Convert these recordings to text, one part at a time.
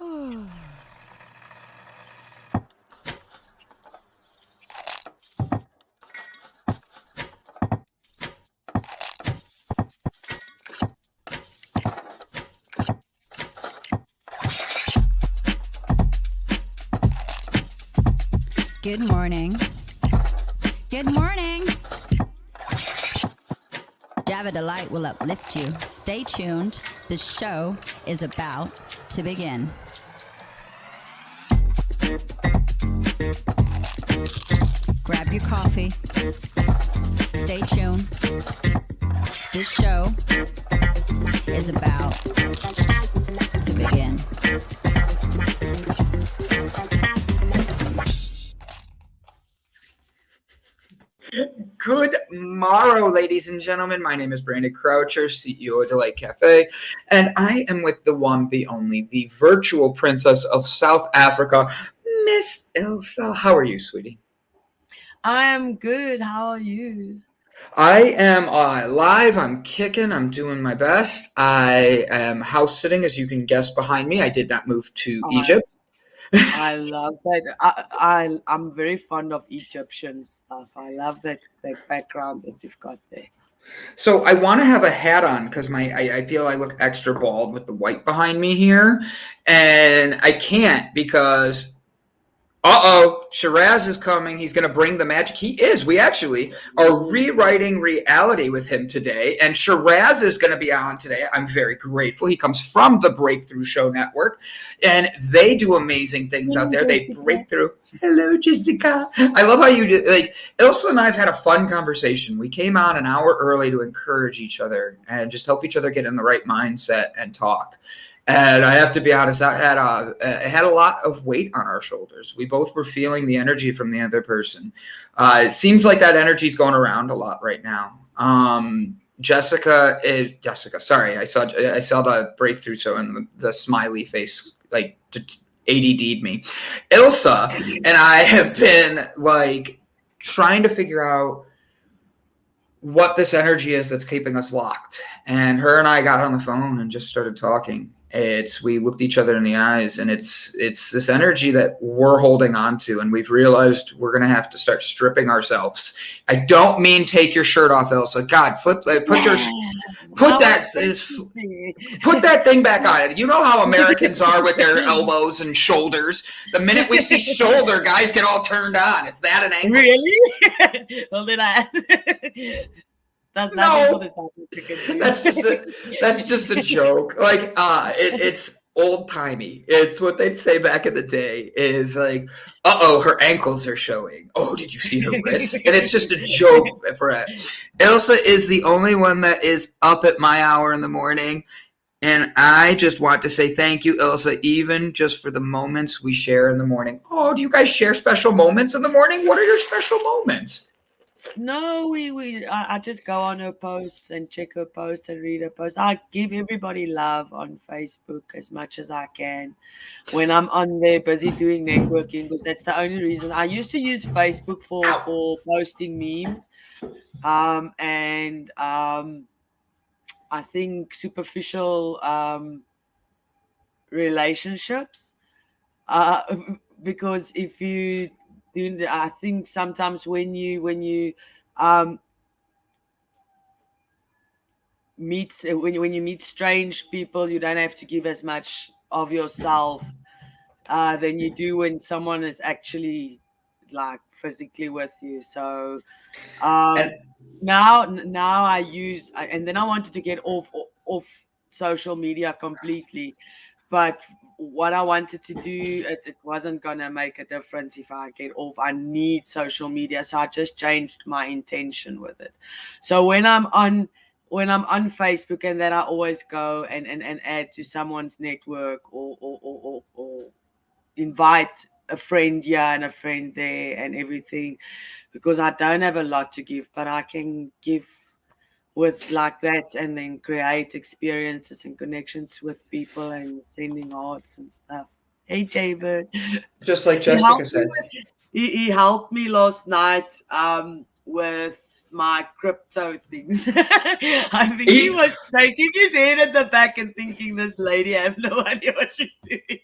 Good morning. Good morning. Java Delight will uplift you. Stay tuned. The show is about to begin. Grab your coffee. Stay tuned. This show is about to begin. Good morrow, ladies and gentlemen. My name is Brandon Croucher, CEO of Delight Cafe, and I am with the one, the only, the virtual princess of South Africa, Miss Ilse. How are you, sweetie? I am good. How are you? I am live. I'm kicking. I'm doing my best. I am house sitting, as you can guess, behind me. I did not move to Egypt. I love that. I'm very fond of Egyptian stuff. I love that background that you've got there. So I want to have a hat on because I feel I look extra bald with the white behind me here, and I can't because Shiraz is coming. He's going to bring the magic. He is. We actually are rewriting reality with him today, and Shiraz is going to be on today. I'm very grateful. He comes from the Breakthrough Show Network, and they do amazing things out there. They break through. Hello, Jessica. I love how you do. Like, Ilse and I have had a fun conversation. We came on an hour early to encourage each other and just help each other get in the right mindset and talk. And I have to be honest, I had a lot of weight on our shoulders. We both were feeling the energy from the other person. It seems like that energy is going around a lot right now. Jessica. Sorry, I saw the Breakthrough show and the smiley face like ADD'd me. Ilse and I have been like trying to figure out what this energy is that's keeping us locked. And her and I got on the phone and just started talking. We looked each other in the eyes, and it's this energy that we're holding on to, and we've realized we're going to have to start stripping ourselves. I don't mean take your shirt off, Ilse. God, put that thing back on. You know how Americans are with their elbows and shoulders. The minute we see shoulder, guys get all turned on. It's that and ankles. Really? Well, then That's just a joke. Like it's old timey. It's what they'd say back in the day. Is like, her ankles are showing. Oh, did you see her wrists? And it's just a joke for it. Ilse is the only one that is up at my hour in the morning. And I just want to say thank you, Ilse, even just for the moments we share in the morning. Oh, do you guys share special moments in the morning? What are your special moments? No, I just go on her posts and check her posts and read her posts. I give everybody love on Facebook as much as I can when I'm on there busy doing networking, because that's the only reason. I used to use Facebook for posting memes, and I think superficial relationships, because if you I think sometimes when you meet strange people, you don't have to give as much of yourself than you do when someone is actually like physically with you. So now I use, and then I wanted to get off social media completely, but what I wanted to do, it wasn't gonna make a difference if I get off. I need social media, so I just changed my intention with it. So when I'm on Facebook, and then I always go and add to someone's network, or invite a friend here and a friend there and everything, because I don't have a lot to give, but I can give with like that, and then create experiences and connections with people and sending hearts and stuff. Hey, David. Just like Jessica said. He helped me last night with my crypto things. I think he was shaking his head at the back and thinking, this lady, I have no idea what she's doing.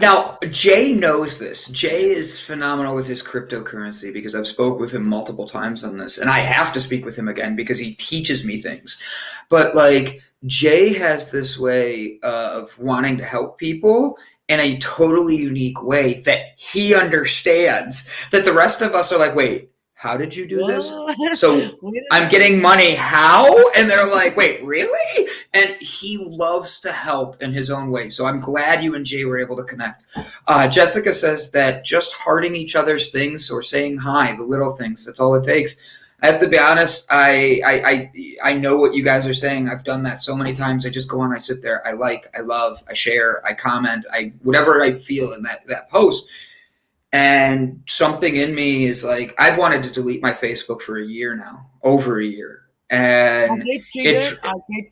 Now, Jay knows this. Jay is phenomenal with his cryptocurrency because I've spoke with him multiple times on this, and I have to speak with him again because he teaches me things. But like, Jay has this way of wanting to help people in a totally unique way that he understands, that the rest of us are like, wait, how did you do this? So I'm getting money. How? And they're like, wait, really? And he loves to help in his own way. So I'm glad you and Jay were able to connect. Jessica says that just hearting each other's things or saying hi, the little things, that's all it takes. I have to be honest, I know what you guys are saying. I've done that so many times. I just go on, I sit there, I like, I love, I share, I comment, whatever I feel in that post. And something in me is like, I've wanted to delete my Facebook for a year now, over a year. And I get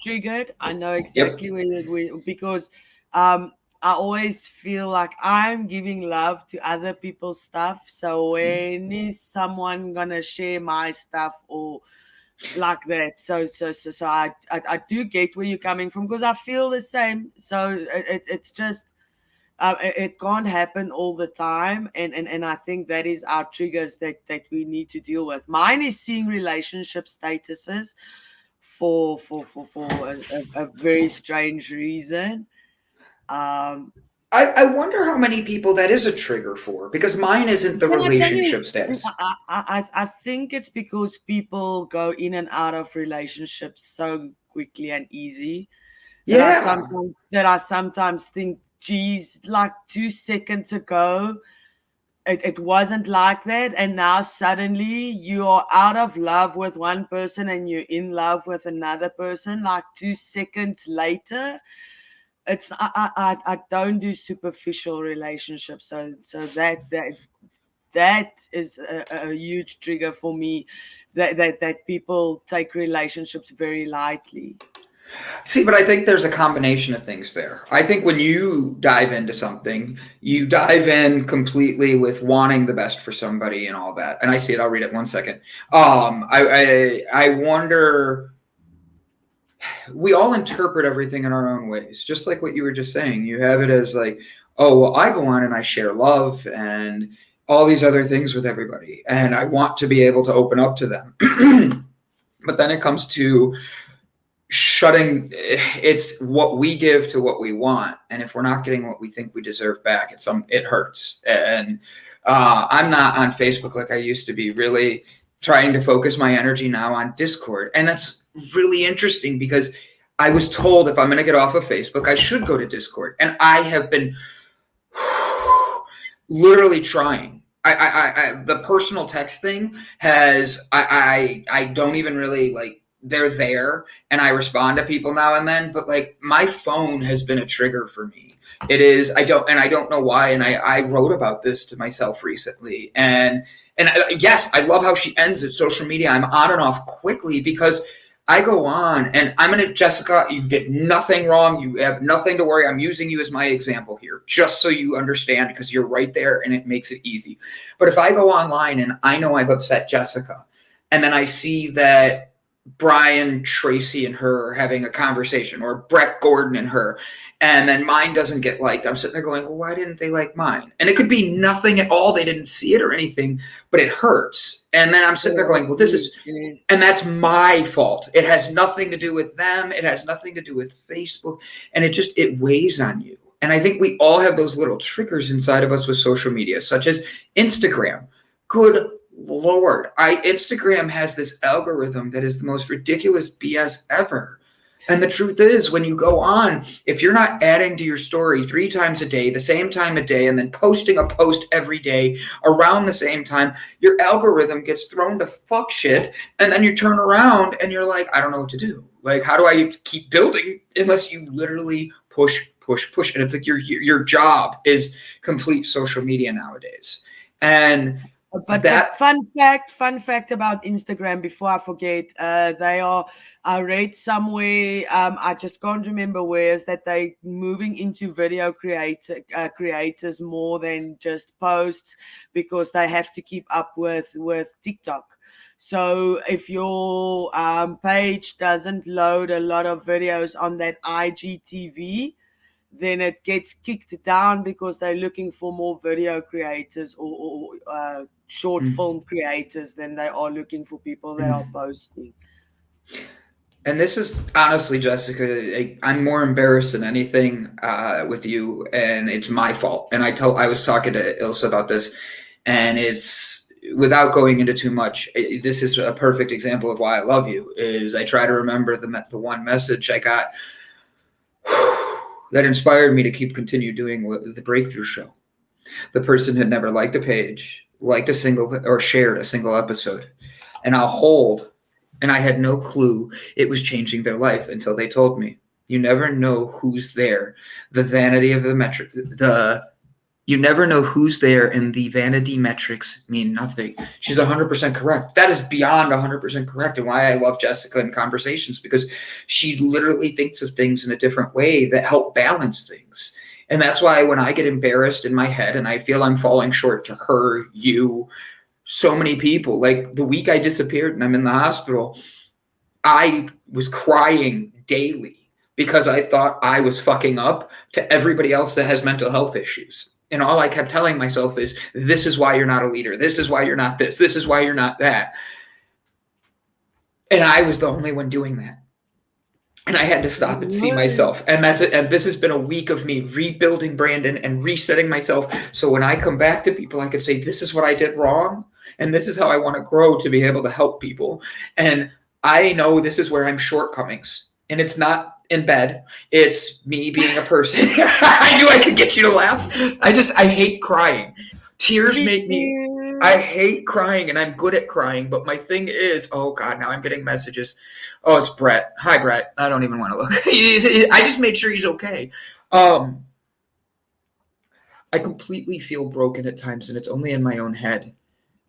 triggered. I know exactly where because I always feel like I'm giving love to other people's stuff. So when is someone gonna share my stuff or like that? So I do get where you're coming from because I feel the same. So it's just it can't happen all the time, and I think that is our triggers that we need to deal with. Mine is seeing relationship statuses for a very strange reason. I wonder how many people that is a trigger for, because mine isn't the relationship status. I think it's because people go in and out of relationships so quickly and easy that I sometimes think, geez, like 2 seconds ago, it wasn't like that, and now suddenly you are out of love with one person and you're in love with another person like 2 seconds later. It's I don't do superficial relationships, so that is a huge trigger for me, that people take relationships very lightly. See, but I think there's a combination of things there. I think when you dive into something, you dive in completely with wanting the best for somebody and all that. And I see it. I'll read it 1 second. I wonder. We all interpret everything in our own ways, just like what you were just saying. You have it as like, oh, well, I go on and I share love and all these other things with everybody, and I want to be able to open up to them. But then it comes to shutting, it's what we give to what we want, and if we're not getting what we think we deserve back, it hurts. And I'm not on Facebook like I used to be, really trying to focus my energy now on Discord. And that's really interesting because I was told if I'm going to get off of Facebook, I should go to Discord, and I have been literally trying. The personal text thing has, I don't even really like, they're there and I respond to people now and then, but like my phone has been a trigger for me. It is, I don't know why. And I wrote about this to myself recently, and yes, I love how she ends it. Social media, I'm on and off quickly because I go on and Jessica, you did nothing wrong. You have nothing to worry. I'm using you as my example here, just so you understand, because you're right there and it makes it easy. But if I go online and I know I've upset Jessica, and then I see that Brian Tracy and her are having a conversation, or Brett Gordon and her, and then mine doesn't get liked, I'm sitting there going, well, why didn't they like mine? And it could be nothing at all. They didn't see it or anything, but it hurts. And then I'm sitting there going, well, this is, and that's my fault. It has nothing to do with them. It has nothing to do with Facebook. And it weighs on you. And I think we all have those little triggers inside of us with social media, such as Instagram. Good Lord, Instagram has this algorithm that is the most ridiculous BS ever. And the truth is, when you go on, if you're not adding to your story 3 times a day, the same time a day, and then posting a post every day around the same time, your algorithm gets thrown to fuck shit. And then you turn around and you're like, I don't know what to do. Like, how do I keep building unless you literally push? And it's like your job is complete social media nowadays. And but fun fact about Instagram before I forget, I read somewhere, I just can't remember where, is that they moving into video creators more than just posts, because they have to keep up with TikTok. So if your page doesn't load a lot of videos on that IGTV, then it gets kicked down because they're looking for more video creators or short film creators than they are looking for people that are posting. And this is honestly, Jessica, I'm more embarrassed than anything with you, and it's my fault. And I was talking to Ilse about this, and it's, without going into too much, this is a perfect example of why I love you. Is I try to remember the one message I got that inspired me to continue doing the Breakthrough Show. The person had never liked a page, liked a single, or shared a single episode, and I'll hold. And I had no clue it was changing their life until they told me. You never know who's there. The vanity of the metric, you never know who's there, and the vanity metrics mean nothing. She's 100% correct. That is beyond 100% correct, and why I love Jessica in conversations, because she literally thinks of things in a different way that help balance things. And that's why when I get embarrassed in my head and I feel I'm falling short to her, you, so many people, like the week I disappeared and I'm in the hospital, I was crying daily because I thought I was fucking up to everybody else that has mental health issues. And all I kept telling myself is, this is why you're not a leader. This is why you're not this. This is why you're not that. And I was the only one doing that. And I had to stop and see myself. And that's it. And this has been a week of me rebuilding Brandon and resetting myself. So when I come back to people, I can say, this is what I did wrong. And this is how I want to grow to be able to help people. And I know this is where I'm shortcomings. And it's not in bed. It's me being a person. I knew I could get you to laugh. I hate crying. Tears make me, I hate crying, and I'm good at crying. But my thing is, oh God, now I'm getting messages. Oh, it's Brett. Hi, Brett. I don't even want to look. I just made sure he's okay. I completely feel broken at times, and it's only in my own head.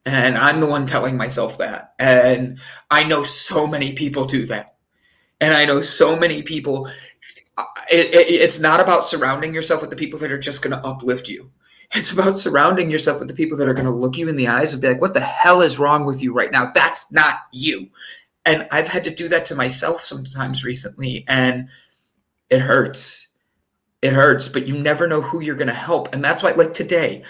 And I'm the one telling myself that. And I know so many people do that. And I know so many people, it's not about surrounding yourself with the people that are just going to uplift you. It's about surrounding yourself with the people that are going to look you in the eyes and be like, what the hell is wrong with you right now? That's not you. And I've had to do that to myself sometimes recently, and it hurts. It hurts, but you never know who you're going to help. And that's why, like today,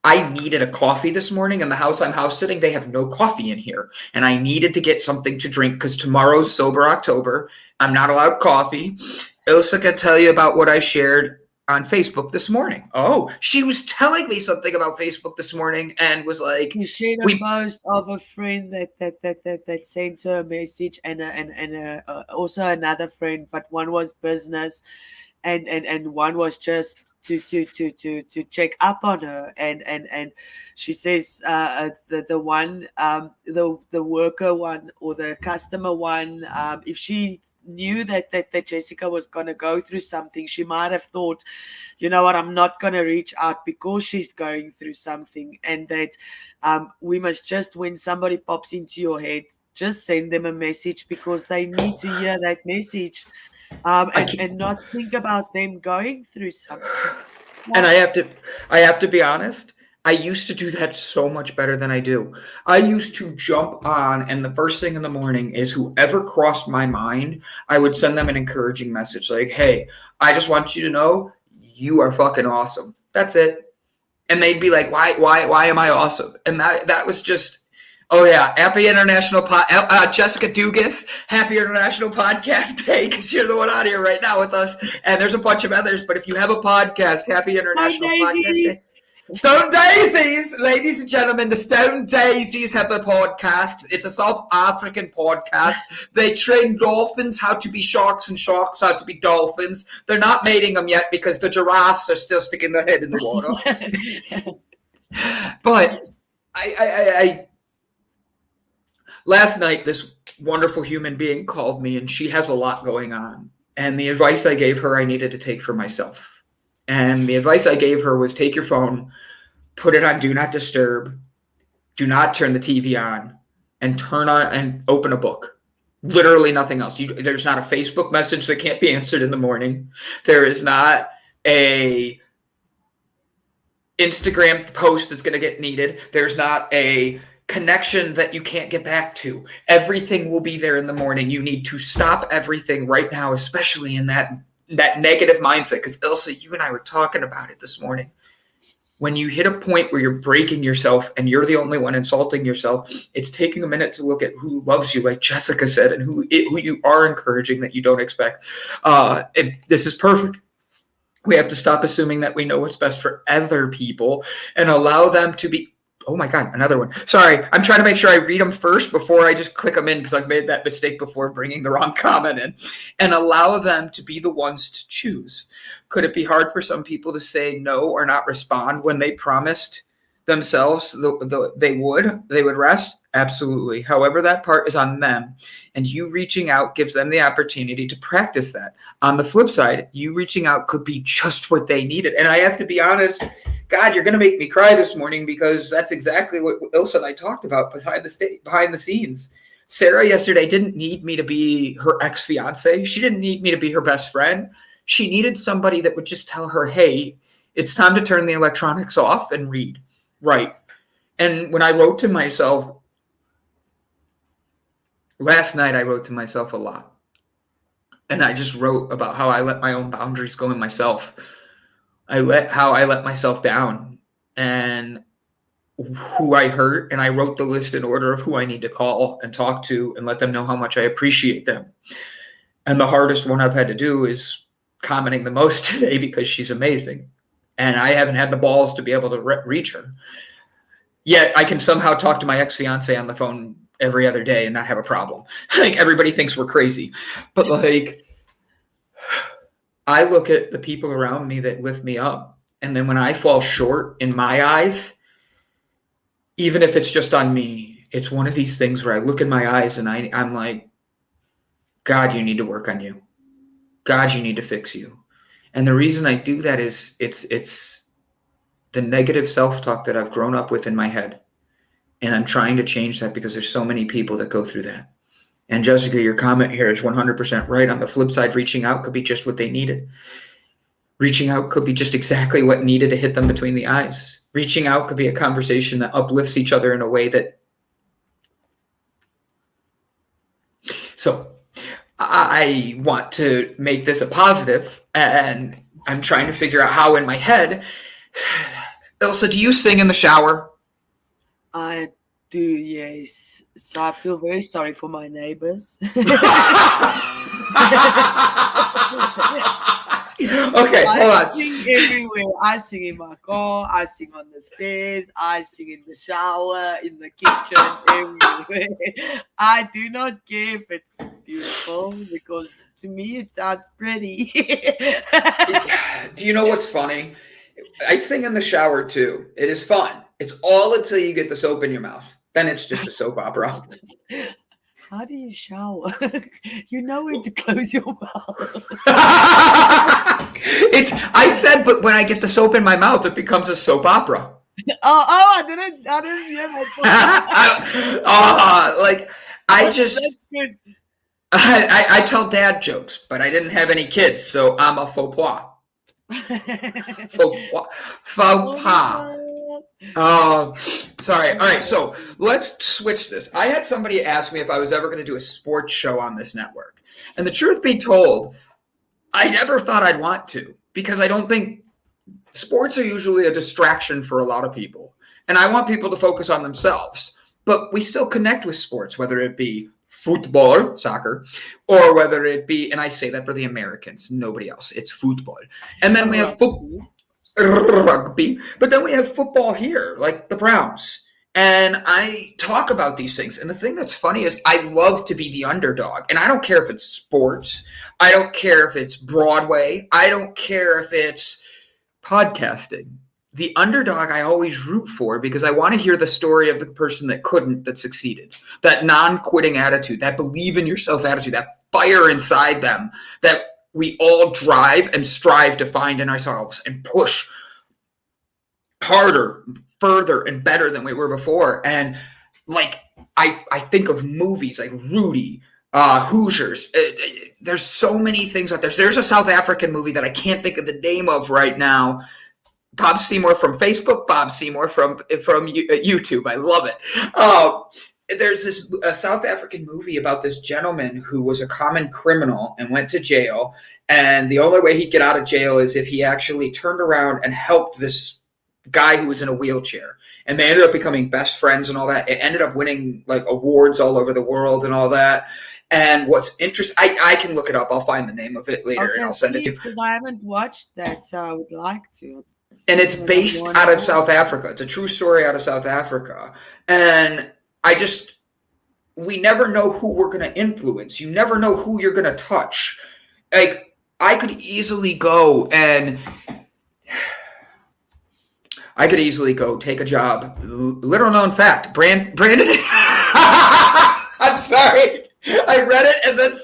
I needed a coffee this morning. In the house I'm house sitting, they have no coffee in here. And I needed to get something to drink because tomorrow's Sober October. I'm not allowed coffee. Ilse can tell you about what I shared on Facebook this morning. Oh, she was telling me something about Facebook this morning and was like, you shared a post of a friend that sent her a message, and also another friend, but one was business, and one was just to check up on her, and she says the one the worker one or the customer one, if she knew that Jessica was going to go through something, she might have thought, you know what, I'm not going to reach out because she's going through something. And that we must just, when somebody pops into your head, just send them a message because they need to hear that message, and not think about them going through something. And I have to be honest, I used to do that so much better than I do. I used to jump on, and the first thing in the morning is whoever crossed my mind, I would send them an encouraging message like, hey, I just want you to know you are fucking awesome. That's it. And they'd be like, why am I awesome? And that was just, oh yeah, happy International Jessica Dugas, happy International Podcast Day, because you're the one out here right now with us. And there's a bunch of others, but if you have a podcast, happy International Podcast Day. Stone Daisies, ladies and gentlemen, the Stone Daisies have a podcast. It's a South African podcast. They train dolphins how to be sharks and sharks how to be dolphins. They're not mating them yet because the giraffes are still sticking their head in the water. But I last night, this wonderful human being called me, and she has a lot going on. And the advice I gave her, I needed to take for myself. And the advice I gave her was take your phone, put it on Do Not Disturb, do not turn the TV on, and turn on and open a book. Literally nothing else. There's not a Facebook message that can't be answered in the morning. There is not a Instagram post that's going to get needed. There's not a connection that you can't get back to. Everything will be there in the morning. You need to stop everything right now, especially in that negative mindset. Because Ilse, you and I were talking about it this morning. When you hit a point where you're breaking yourself and you're the only one insulting yourself, it's taking a minute to look at who loves you, like Jessica said, and who you are encouraging that you don't expect. And this is perfect. We have to stop assuming that we know what's best for other people and allow them to be. Oh my God, another one. Sorry, I'm trying to make sure I read them first before I just click them in, because I've made that mistake before bringing the wrong comment in. And allow them to be the ones to choose. Could it be hard for some people to say no or not respond when they promised themselves they would rest? Absolutely. However, that part is on them. And you reaching out gives them the opportunity to practice that. On the flip side, you reaching out could be just what they needed. And I have to be honest, God, you're going to make me cry this morning, because that's exactly what Ilse and I talked about behind the scenes. Sarah yesterday didn't need me to be her ex-fiance. She didn't need me to be her best friend. She needed somebody that would just tell her, hey, it's time to turn the electronics off and read. Right. And when I wrote to myself, last night I wrote to myself a lot. And I just wrote about how I let my own boundaries go in myself. How I let myself down and who I hurt. And I wrote the list in order of who I need to call and talk to and let them know how much I appreciate them. And the hardest one I've had to do is commenting the most today, because she's amazing. And I haven't had the balls to be able to reach her. Yet I can somehow talk to my ex-fiance on the phone every other day and not have a problem. Like, everybody thinks we're crazy. But like, I look at the people around me that lift me up. And then when I fall short in my eyes, even if it's just on me, it's one of these things where I look in my eyes and I'm like, God, you need to work on you. God, you need to fix you. And the reason I do that is it's the negative self-talk that I've grown up with in my head. And I'm trying to change that, because there's so many people that go through that. And Jessica, your comment here is 100% right. On the flip side, reaching out could be just what they needed. Reaching out could be just exactly what needed to hit them between the eyes. Reaching out could be a conversation that uplifts each other in a way that. So I want to make this a positive, and I'm trying to figure out how in my head. Ilse, do you sing in the shower? I do, yes. So I feel very sorry for my neighbors. Okay, hold on. I sing everywhere. I sing in my car. I sing on the stairs. I sing in the shower, in the kitchen, everywhere. I do not care if it's beautiful, because to me it sounds pretty. Do you know what's funny? I sing in the shower too. It is fun. It's all until you get the soap in your mouth. Then it's just a soap opera. How do you shower? You know when to close your mouth. I said, but when I get the soap in my mouth, it becomes a soap opera. I didn't hear that. That's good. I tell dad jokes, but I didn't have any kids, so I'm a faux pas. Faux pas. Sorry. All right, so let's switch this. I had somebody ask me if I was ever going to do a sports show on this network. And the truth be told, I never thought I'd want to, because I don't think sports are usually a distraction for a lot of people. And I want people to focus on themselves. But we still connect with sports, whether it be football, soccer, or whether it be, and I say that for the Americans, nobody else, it's football. And then we have rugby, but then we have football here, like the Browns. And I talk about these things. And the thing that's funny is I love to be the underdog. And I don't care if it's sports. I don't care if it's Broadway. I don't care if it's podcasting. The underdog I always root for, because I want to hear the story of the person that couldn't, that succeeded. That non-quitting attitude, that believe in yourself attitude, that fire inside them, that we all drive and strive to find in ourselves and push harder, further, and better than we were before. And like, I think of movies like Rudy, Hoosiers. There's so many things out there. There's a South African movie that I can't think of the name of right now. Bob Seymour from Facebook, Bob Seymour from YouTube. I love it. There's this South African movie about this gentleman who was a common criminal and went to jail. And the only way he'd get out of jail is if he actually turned around and helped this guy who was in a wheelchair. And they ended up becoming best friends and all that. It ended up winning like awards all over the world and all that. And what's interesting, I can look it up. I'll find the name of it later and I'll send it to you. Because I haven't watched that, so I would like to. And it's based out of South Africa. It's a true story out of South Africa. And we never know who we're going to influence. You never know who you're going to touch. Like, I could easily go take a job. Little known fact, Brandon. I'm sorry. I read it and then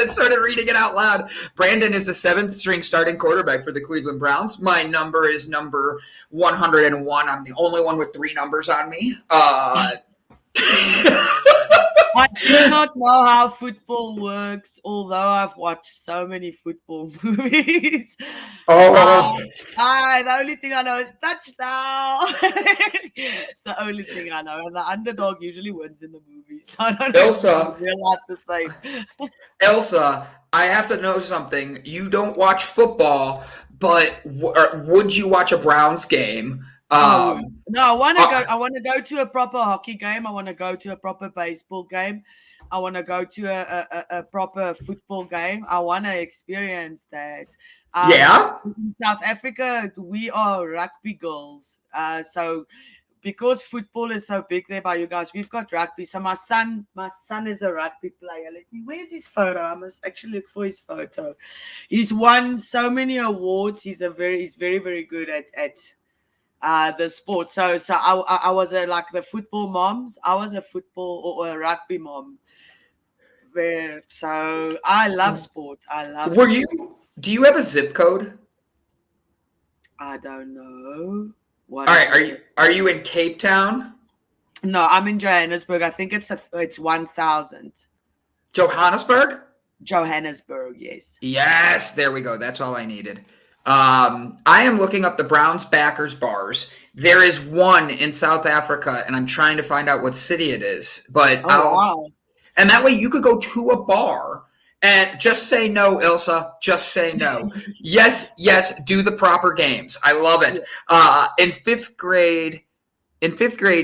started reading it out loud. Brandon is the 7th string starting quarterback for the Cleveland Browns. My number is number 101. I'm the only one with 3 numbers on me. I do not know how football works, although I've watched so many football movies. The only thing I know is touchdown. It's the only thing I know. And the underdog usually wins in the movies. So I don't know Ilse, if real life the same. Ilse, I have to know something. You don't watch football, but would you watch a Browns game? No, I want to go. I want to go to a proper hockey game. I want to go to a proper baseball game. I want to go to a proper football game. I want to experience that. In South Africa, we are rugby girls. So because football is so big there by you guys, we've got rugby. So my son is a rugby player. Where's his photo? I must actually look for his photo. He's won so many awards. He's very, very good at the sport. So I was like the football moms. I was a football or a rugby mom. So I love sport. Do you have a zip code? I don't know. All right. Are you in Cape Town? No, I'm in Johannesburg. I think it's 1,000. Johannesburg? Johannesburg, yes. Yes, there we go. That's all I needed. I am looking up the Browns backers bars. There is one in South Africa, and I'm trying to find out what city it is. But wow. And that way you could go to a bar and just say no, Ilse. Just say no. Yes, do the proper games. I love it. In fifth grade,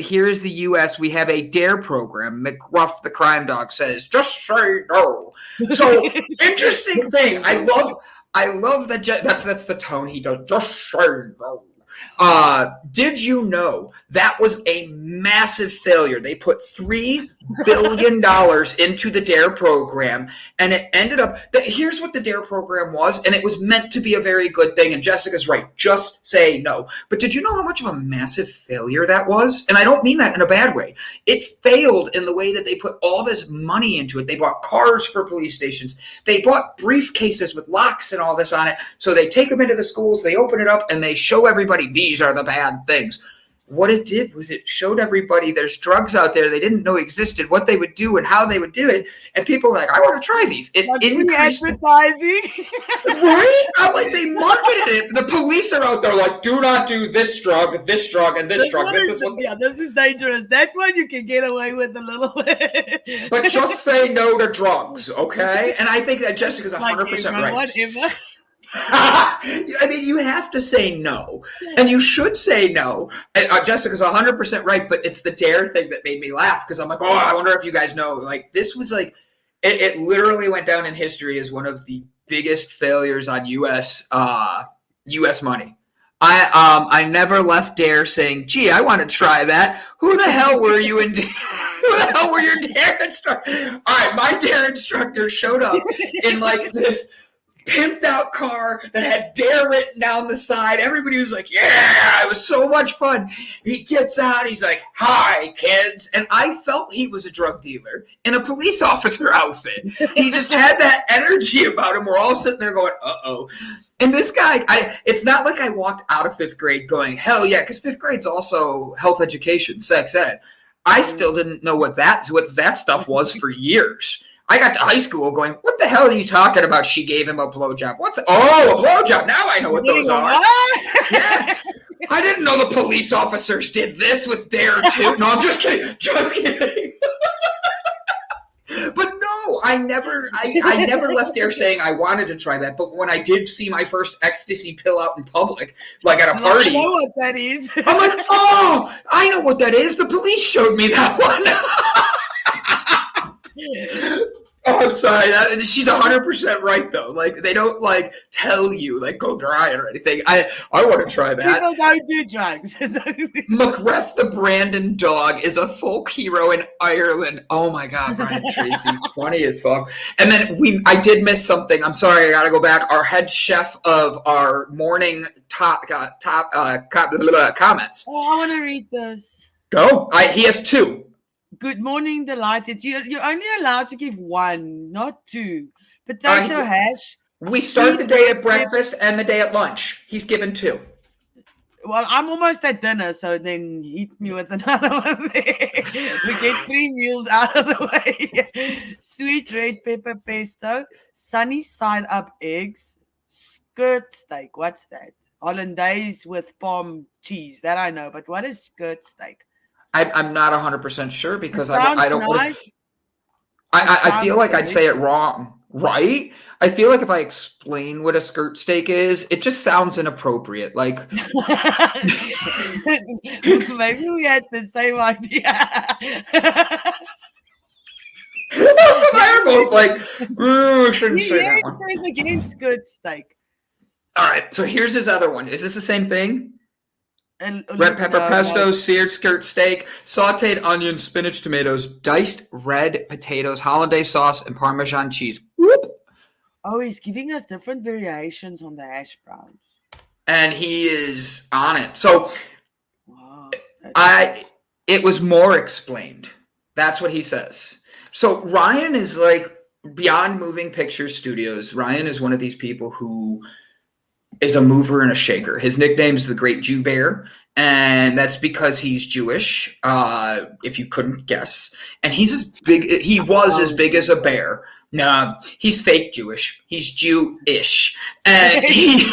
here is the U.S. We have a DARE program. McGruff, the crime dog, says, just say no. So, interesting thing. I love that. That's the tone he does. Just say no. Did you know that was a massive failure? They put $3 billion into the DARE program, and it ended up that here's what the DARE program was, and it was meant to be a very good thing. And Jessica's right. Just say no. But did you know how much of a massive failure that was? And I don't mean that in a bad way. It failed in the way that they put all this money into it. They bought cars for police stations. They bought briefcases with locks and all this on it. So they take them into the schools, they open it up, and they show everybody these are the bad things. What it did was it showed everybody there's drugs out there they didn't know existed, what they would do and how they would do it. And people were like, I want to try these. It increased advertising. Right? I'm like, they marketed it. The police are out there like, do not do this drug, and this drug. This is dangerous. That one you can get away with a little bit. But just say no to drugs, okay? And I think that Jessica's 100% right. Whatever. I mean, you have to say no, and you should say no. And, Jessica's 100% right, but it's the DARE thing that made me laugh because I'm like, oh, I wonder if you guys know. Like, this was like, it literally went down in history as one of the biggest failures on U.S. money. I never left DARE saying, gee, I want to try that. Who the hell were you in? Who the hell were your DARE instructor? All right, my DARE instructor showed up in like this pimped out car that had DARE written down the side. Everybody was like, yeah, it was so much fun. He gets out, he's like, hi, kids. And I felt he was a drug dealer in a police officer outfit. He just had that energy about him. We're all sitting there going, uh-oh. And this guy, it's not like I walked out of fifth grade going, hell yeah, because fifth grade's also health education, sex ed. I still didn't know what that stuff was for years. I got to high school going, what the hell are you talking about? She gave him a blowjob. A blowjob. Now I know what those are. Yeah. I didn't know the police officers did this with Dare too. No, I'm just kidding. Just kidding. But no, I never left there saying I wanted to try that. But when I did see my first ecstasy pill out in public, like at a party, I know what that is. I'm like, oh, I know what that is. The police showed me that one. Oh, I'm sorry. She's 100% right though. Like they don't like tell you like go try it or anything. I want to try that. People don't do drugs. McGreff the Brandon dog is a folk hero in Ireland. Oh my God, Brian Tracy, funny as fuck. And then I did miss something. I'm sorry. I gotta go back. Our head chef of our morning comments. Oh, I want to read this. Go. He has 2. Good morning, delighted. You're only allowed to give 1, not 2. Potato hash. We start the day at breakfast and the day at lunch. He's given 2. Well, I'm almost at dinner, so then hit me with another one there. We get 3 meals out of the way. Sweet red pepper pesto, sunny side up eggs, skirt steak. What's that? Hollandaise with palm cheese. That I know, but what is skirt steak? I'm not 100% sure because I don't. Nice. I feel like I'd say it wrong, right? I feel like if I explain what a skirt steak is, it just sounds inappropriate. Like maybe we had the same idea. So they're both like, shouldn't say that one. He against skirt steak. All right, so here's his other one. Is this the same thing? And Red pepper pesto, seared skirt steak, sauteed onions, spinach, tomatoes, diced red potatoes, hollandaise sauce, and Parmesan cheese. Whoop. Oh, he's giving us different variations on the hash browns. And he is on it. So wow, it was more explained. That's what he says. So Ryan is like beyond moving picture studios. Ryan is one of these people who is a mover and a shaker. His nickname is the Great Jew Bear, and that's because he's Jewish, if you couldn't guess. And he was as big as a bear. No, he's fake Jewish. He's Jew-ish. And he...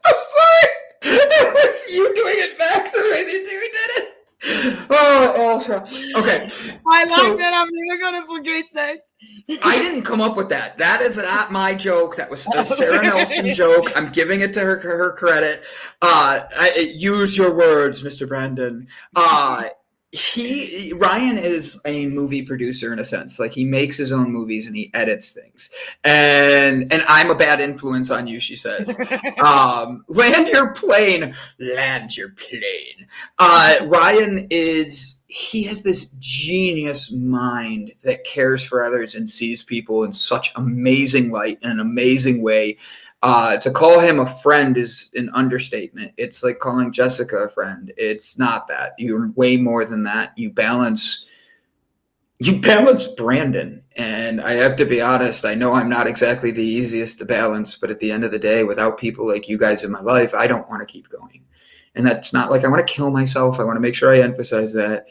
I'm sorry. It was you doing it back the way they did it. Oh, okay. I like that. I'm never gonna forget that. I didn't come up with that. That is not my joke. That was a Sarah Nelson joke. I'm giving it to her credit. Use your words, Mr. Brandon. Ryan is a movie producer in a sense. Like he makes his own movies and he edits things. And I'm a bad influence on you, she says. Land your plane. Ryan he has this genius mind that cares for others and sees people in such amazing light and an amazing way. To call him a friend is an understatement. It's like calling Jessica a friend. It's not that. You're way more than that. You balance Brandon. And I have to be honest, I know I'm not exactly the easiest to balance, but at the end of the day, without people like you guys in my life, I don't want to keep going. And that's not like I want to kill myself. I want to make sure I emphasize that.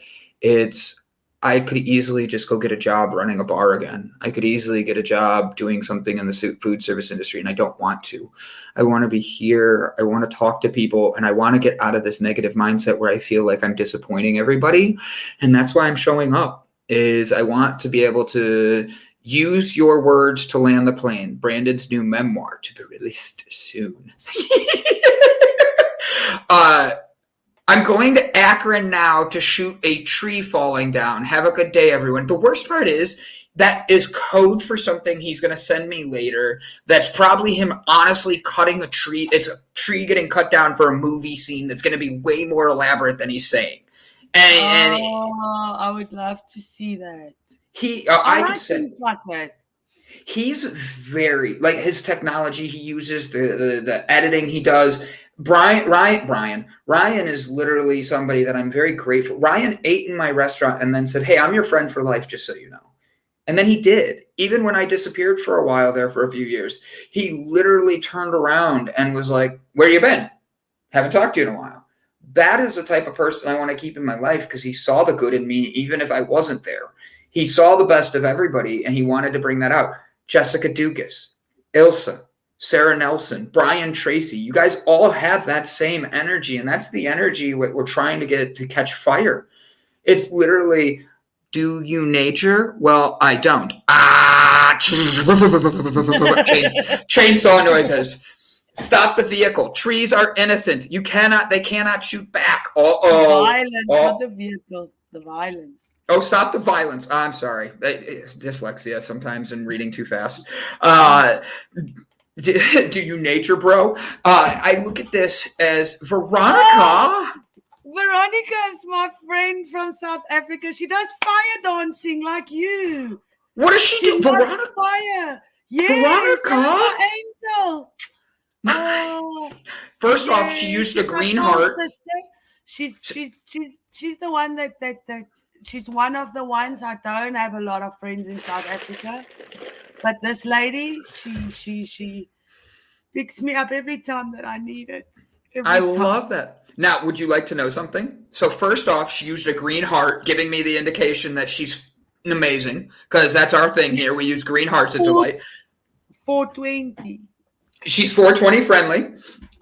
I could easily just go get a job running a bar again. I could easily get a job doing something in the food service industry, and I don't want to. I want to be here. I want to talk to people, and I want to get out of this negative mindset where I feel like I'm disappointing everybody. And that's why I'm showing up, is I want to be able to use your words to land the plane. Brandon's new memoir to be released soon. I'm going to Akron now to shoot a tree falling down. Have a good day, everyone. The worst part is that is code for something he's going to send me later. That's probably him honestly cutting a tree. It's a tree getting cut down for a movie scene that's going to be way more elaborate than he's saying. And I would love to see that. I could send like that. He's very like his technology he uses, the editing he does. Ryan is literally somebody that I'm very grateful. Ryan ate in my restaurant and then said, "Hey, I'm your friend for life, just so you know." And then he did. Even when I disappeared for a while there for a few years, he literally turned around and was like, "Where you been? Haven't talked to you in a while." That is the type of person I want to keep in my life because he saw the good in me, even if I wasn't there. He saw the best of everybody and he wanted to bring that out. Jessica Dukas, Ilse, Sarah Nelson, Brian Tracy. You guys all have that same energy, and that's the energy we're trying to get to catch fire. It's literally, do you nature? Well, I don't. Chainsaw noises. Stop the vehicle. Trees are innocent. They cannot shoot back. Violence, not the vehicle, the violence. Oh, stop the violence. I'm sorry. Dyslexia sometimes and reading too fast. Do you nature, bro? I look at this as Veronica. Veronica is my friend from South Africa. She does fire dancing like you. What does she do? Veronica? Fire. Yes, Veronica? Angel. Oh, First off, she used a green heart. She's the one that she's one of the ones. I don't have a lot of friends in South Africa, but this lady, she picks me up every time that I need it. I love that. Now, would you like to know something? So first off, she used a green heart, giving me the indication that she's amazing, because that's our thing here. We use green hearts at Delight. 420. She's 420 friendly.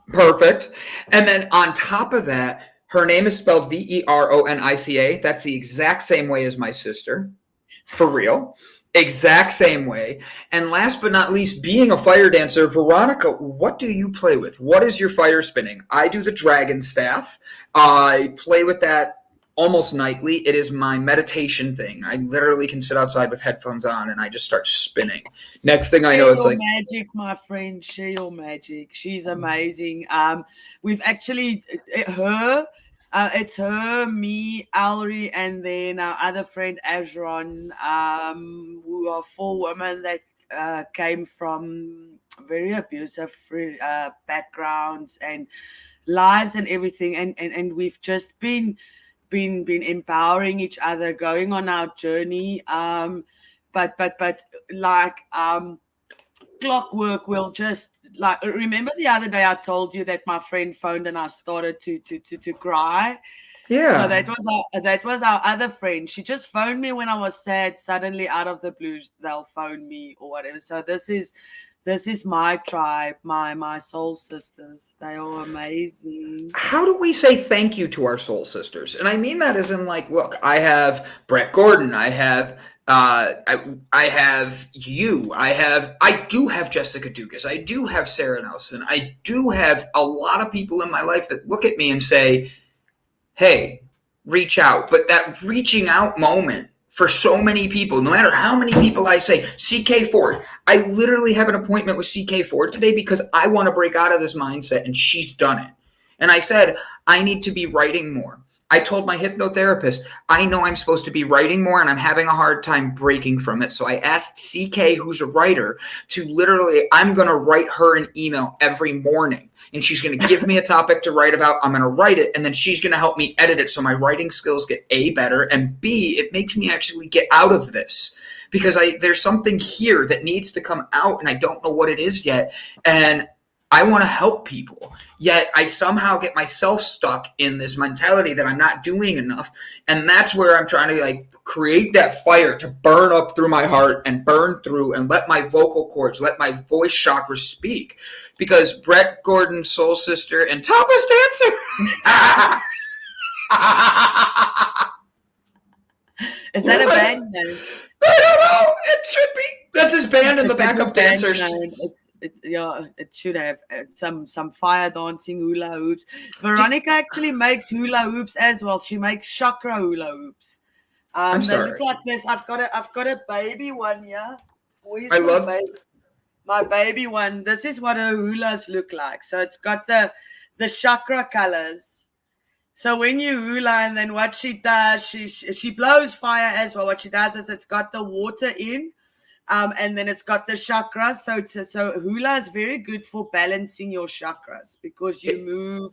Perfect. And then on top of that, her name is spelled Veronica. That's the exact same way as my sister. For real. Exact same way. And last but not least, being a fire dancer, Veronica, what do you play with? What is your fire spinning? I do the dragon staff. I play with that almost nightly. It is my meditation thing. I literally can sit outside with headphones on and I just start spinning. Next thing I know, it's like magic, my friend. Share your magic. She's amazing. We've actually it's her, me, Alri, and then our other friend Azron, who are 4 women that came from very abusive backgrounds and lives and everything, and we've just been empowering each other, going on our journey. But like clockwork will just. Like, remember the other day I told you that my friend phoned and I started to cry? Yeah. So that was our other friend. She just phoned me when I was sad. Suddenly, out of the blue, they'll phone me or whatever. So this is my tribe, my soul sisters. They are amazing. How do we say thank you to our soul sisters? And I mean that as in, like, look, I have Brett Gordon. I have I have you. I do have Jessica Dugas. I do have Sarah Nelson. I do have a lot of people in my life that look at me and say, hey, reach out. But that reaching out moment for so many people, no matter how many people I say, CK Ford, I literally have an appointment with CK Ford today because I want to break out of this mindset, and she's done it. And I said, I need to be writing more. I told my hypnotherapist, I know I'm supposed to be writing more and I'm having a hard time breaking from it. So I asked CK, who's a writer, to literally, I'm going to write her an email every morning. And she's going to give me a topic to write about. I'm going to write it. And then she's going to help me edit it so my writing skills get A, better, and B, it makes me actually get out of this. Because there's something here that needs to come out and I don't know what it is yet. And I want to help people, yet I somehow get myself stuck in this mentality that I'm not doing enough. And that's where I'm trying to like create that fire to burn up through my heart and burn through and let my vocal cords, let my voice chakra speak. Because Brett Gordon, soul sister, and topless dancer. Is that a band name? I don't know. It should be. That's his band and the backup dancers. It should have some fire dancing hula hoops. Veronica actually makes hula hoops as well. She makes chakra hula hoops. I'm sorry. They look like this. I've got a baby one here. I love my baby one. This is what her hulas look like. So it's got the chakra colors. So when you hula, and then what she does, she blows fire as well. What she does is it's got the water in, and then it's got the chakras. So hula is very good for balancing your chakras because you move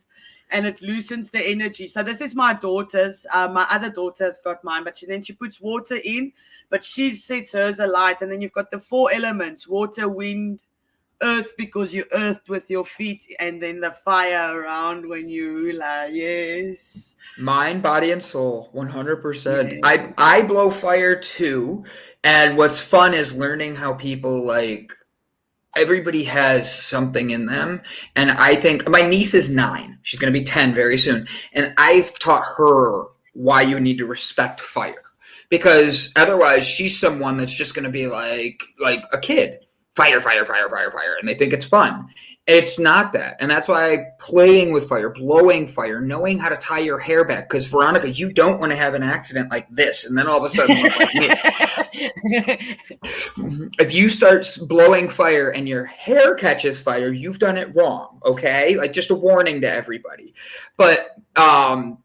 and it loosens the energy. So this is my daughter's. My other daughter's got mine, but then she puts water in, but she sets hers alight. And then you've got the 4 elements: water, wind, earth, because you earthed with your feet, and then the fire around when you hula. Yes. Mind, body, and soul, 100%. Yeah. I blow fire too. And what's fun is learning how people like everybody has something in them. And I think my niece is 9. She's going to be 10 very soon. And I've taught her why you need to respect fire. Because otherwise she's someone that's just going to be like a kid. Fire, fire, fire, fire, fire. And they think it's fun. It's not that. And that's why playing with fire, blowing fire, knowing how to tie your hair back. Because, Veronica, you don't want to have an accident like this and then all of a sudden look like me. If you start blowing fire and your hair catches fire, you've done it wrong, okay? Like, just a warning to everybody. But I'm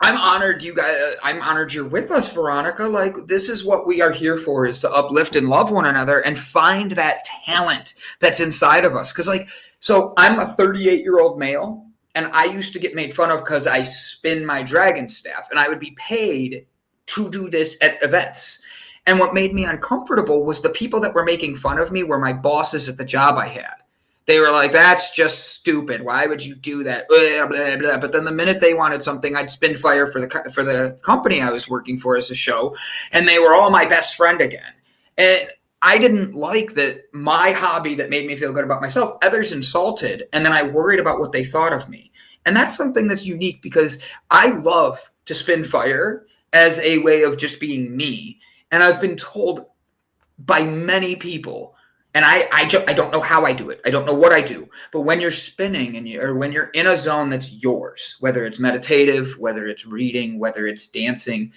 honored you guys. I'm honored you're with us, Veronica. Like, this is what we are here for, is to uplift and love one another and find that talent that's inside of us. Because, like, so I'm a 38-year-old male, and I used to get made fun of because I spin my dragon staff, and I would be paid to do this at events. And what made me uncomfortable was the people that were making fun of me were my bosses at the job I had. They were like, that's just stupid. Why would you do that? Blah, blah, blah. But then the minute they wanted something, I'd spin fire for the company I was working for as a show, and they were all my best friend again. And I didn't like that my hobby that made me feel good about myself, others insulted, and then I worried about what they thought of me. And that's something that's unique because I love to spin fire as a way of just being me. And I've been told by many people, and I don't know how I do it. I don't know what I do. But when you're spinning or when you're in a zone that's yours, whether it's meditative, whether it's reading, whether it's dancing,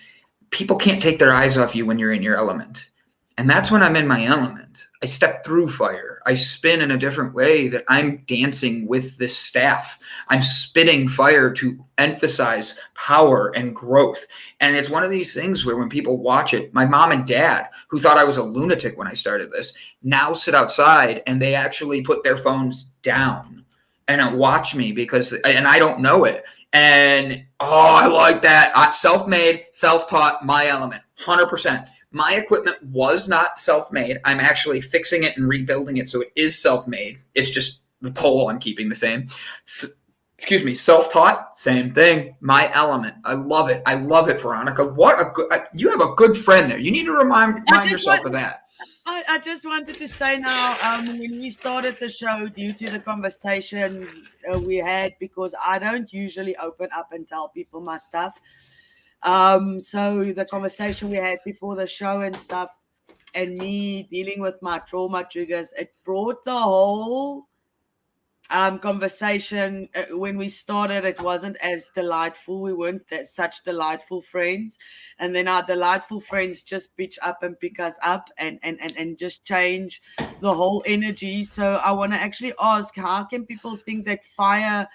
people can't take their eyes off you when you're in your element. And that's when I'm in my element. I step through fire. I spin in a different way, that I'm dancing with this staff. I'm spitting fire to emphasize power and growth. And it's one of these things where when people watch it, my mom and dad, who thought I was a lunatic when I started this, now sit outside and they actually put their phones down and watch me and I don't know it. And, I like that. Self-made, self-taught, my element, 100%. My equipment was not self-made. I'm actually fixing it and rebuilding it so it is self-made. It's just the pole I'm keeping the same. Self-taught, same thing. My element. I love it. I love it, Veronica. You have a good friend there. You need to remind yourself of that. I just wanted to say now, when we started the show, due to the conversation we had, because I don't usually open up and tell people my stuff. So the conversation we had before the show and stuff, and me dealing with my trauma triggers, it brought the whole conversation. When we started, it wasn't as delightful. We weren't such delightful friends, and then our delightful friends just pitch up and pick us up and just change the whole energy. So I want to actually ask, how can people think that fire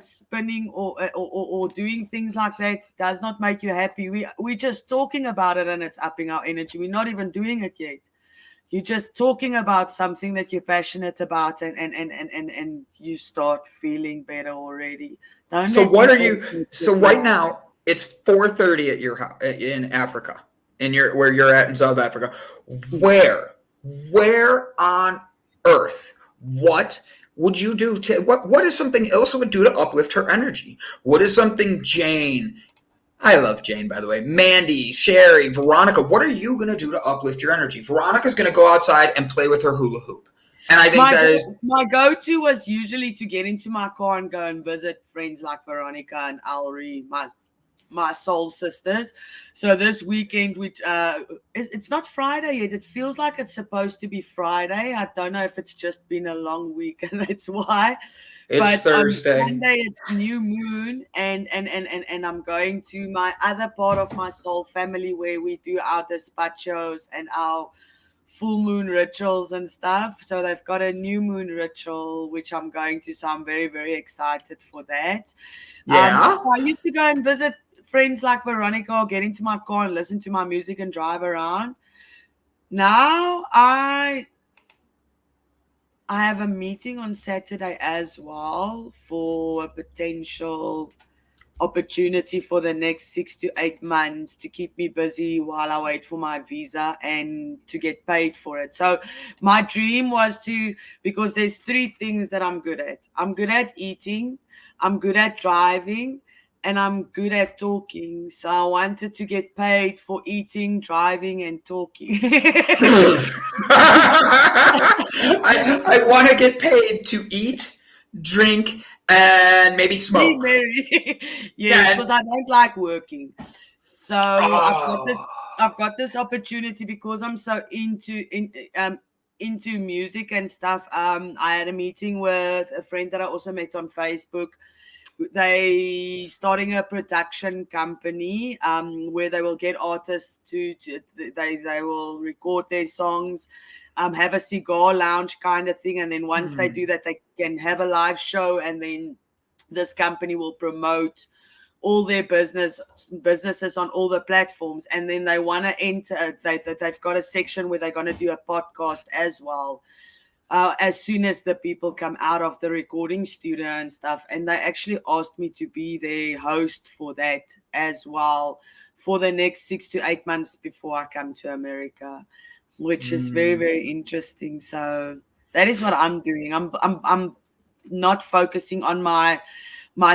spinning or doing things like that does not make you happy? We're just talking about it and it's upping our energy. We're not even doing it yet. You're just talking about something that you're passionate about, and you start feeling better already. So right now it's 4:30 at your house in Africa, where you're at in South Africa. Where on earth? What would you do what is something Ilse would do to uplift her energy? What is something Jane? I love Jane, by the way. Mandy, Sherry, Veronica, what are you going to do to uplift your energy? Veronica's going to go outside and play with her hula hoop. And I think my go-to was usually to get into my car and go and visit friends like Veronica and Alri, my soul sisters. So this weekend, which it's not Friday yet. It feels like it's supposed to be Friday. I don't know if it's just been a long week and that's why. It's Thursday. On Sunday it's new moon, and I'm going to my other part of my soul family where we do our despachos and our full moon rituals and stuff. So they've got a new moon ritual which I'm going to. So I'm very, very excited for that. Yeah. So I used to go and visit friends like Veronica, or get into my car and listen to my music and drive around. Now I have a meeting on Saturday as well for a potential opportunity for the next 6 to 8 months to keep me busy while I wait for my visa and to get paid for it. So my dream was because there's 3 things that I'm good at. I'm good at eating, I'm good at driving, and I'm good at talking. So I wanted to get paid for eating, driving, and talking. I want to get paid to eat, drink, and maybe Be smoke. merry. Yeah, Yes, and- because I don't like working. So Oh. I've got this opportunity because I'm so into music and stuff. I had a meeting with a friend that I also met on Facebook. They starting a production company where they will get artists to they will record their songs, have a cigar lounge kind of thing, and then once they do that, they can have a live show, and then this company will promote all their businesses on all the platforms, and then they want to enter. They've got a section where they're going to do a podcast as well. As soon as the people come out of the recording studio and stuff, and they actually asked me to be their host for that as well for the next 6 to 8 months before I come to America, which is very, very interesting. So that is what I'm doing. I'm not focusing on my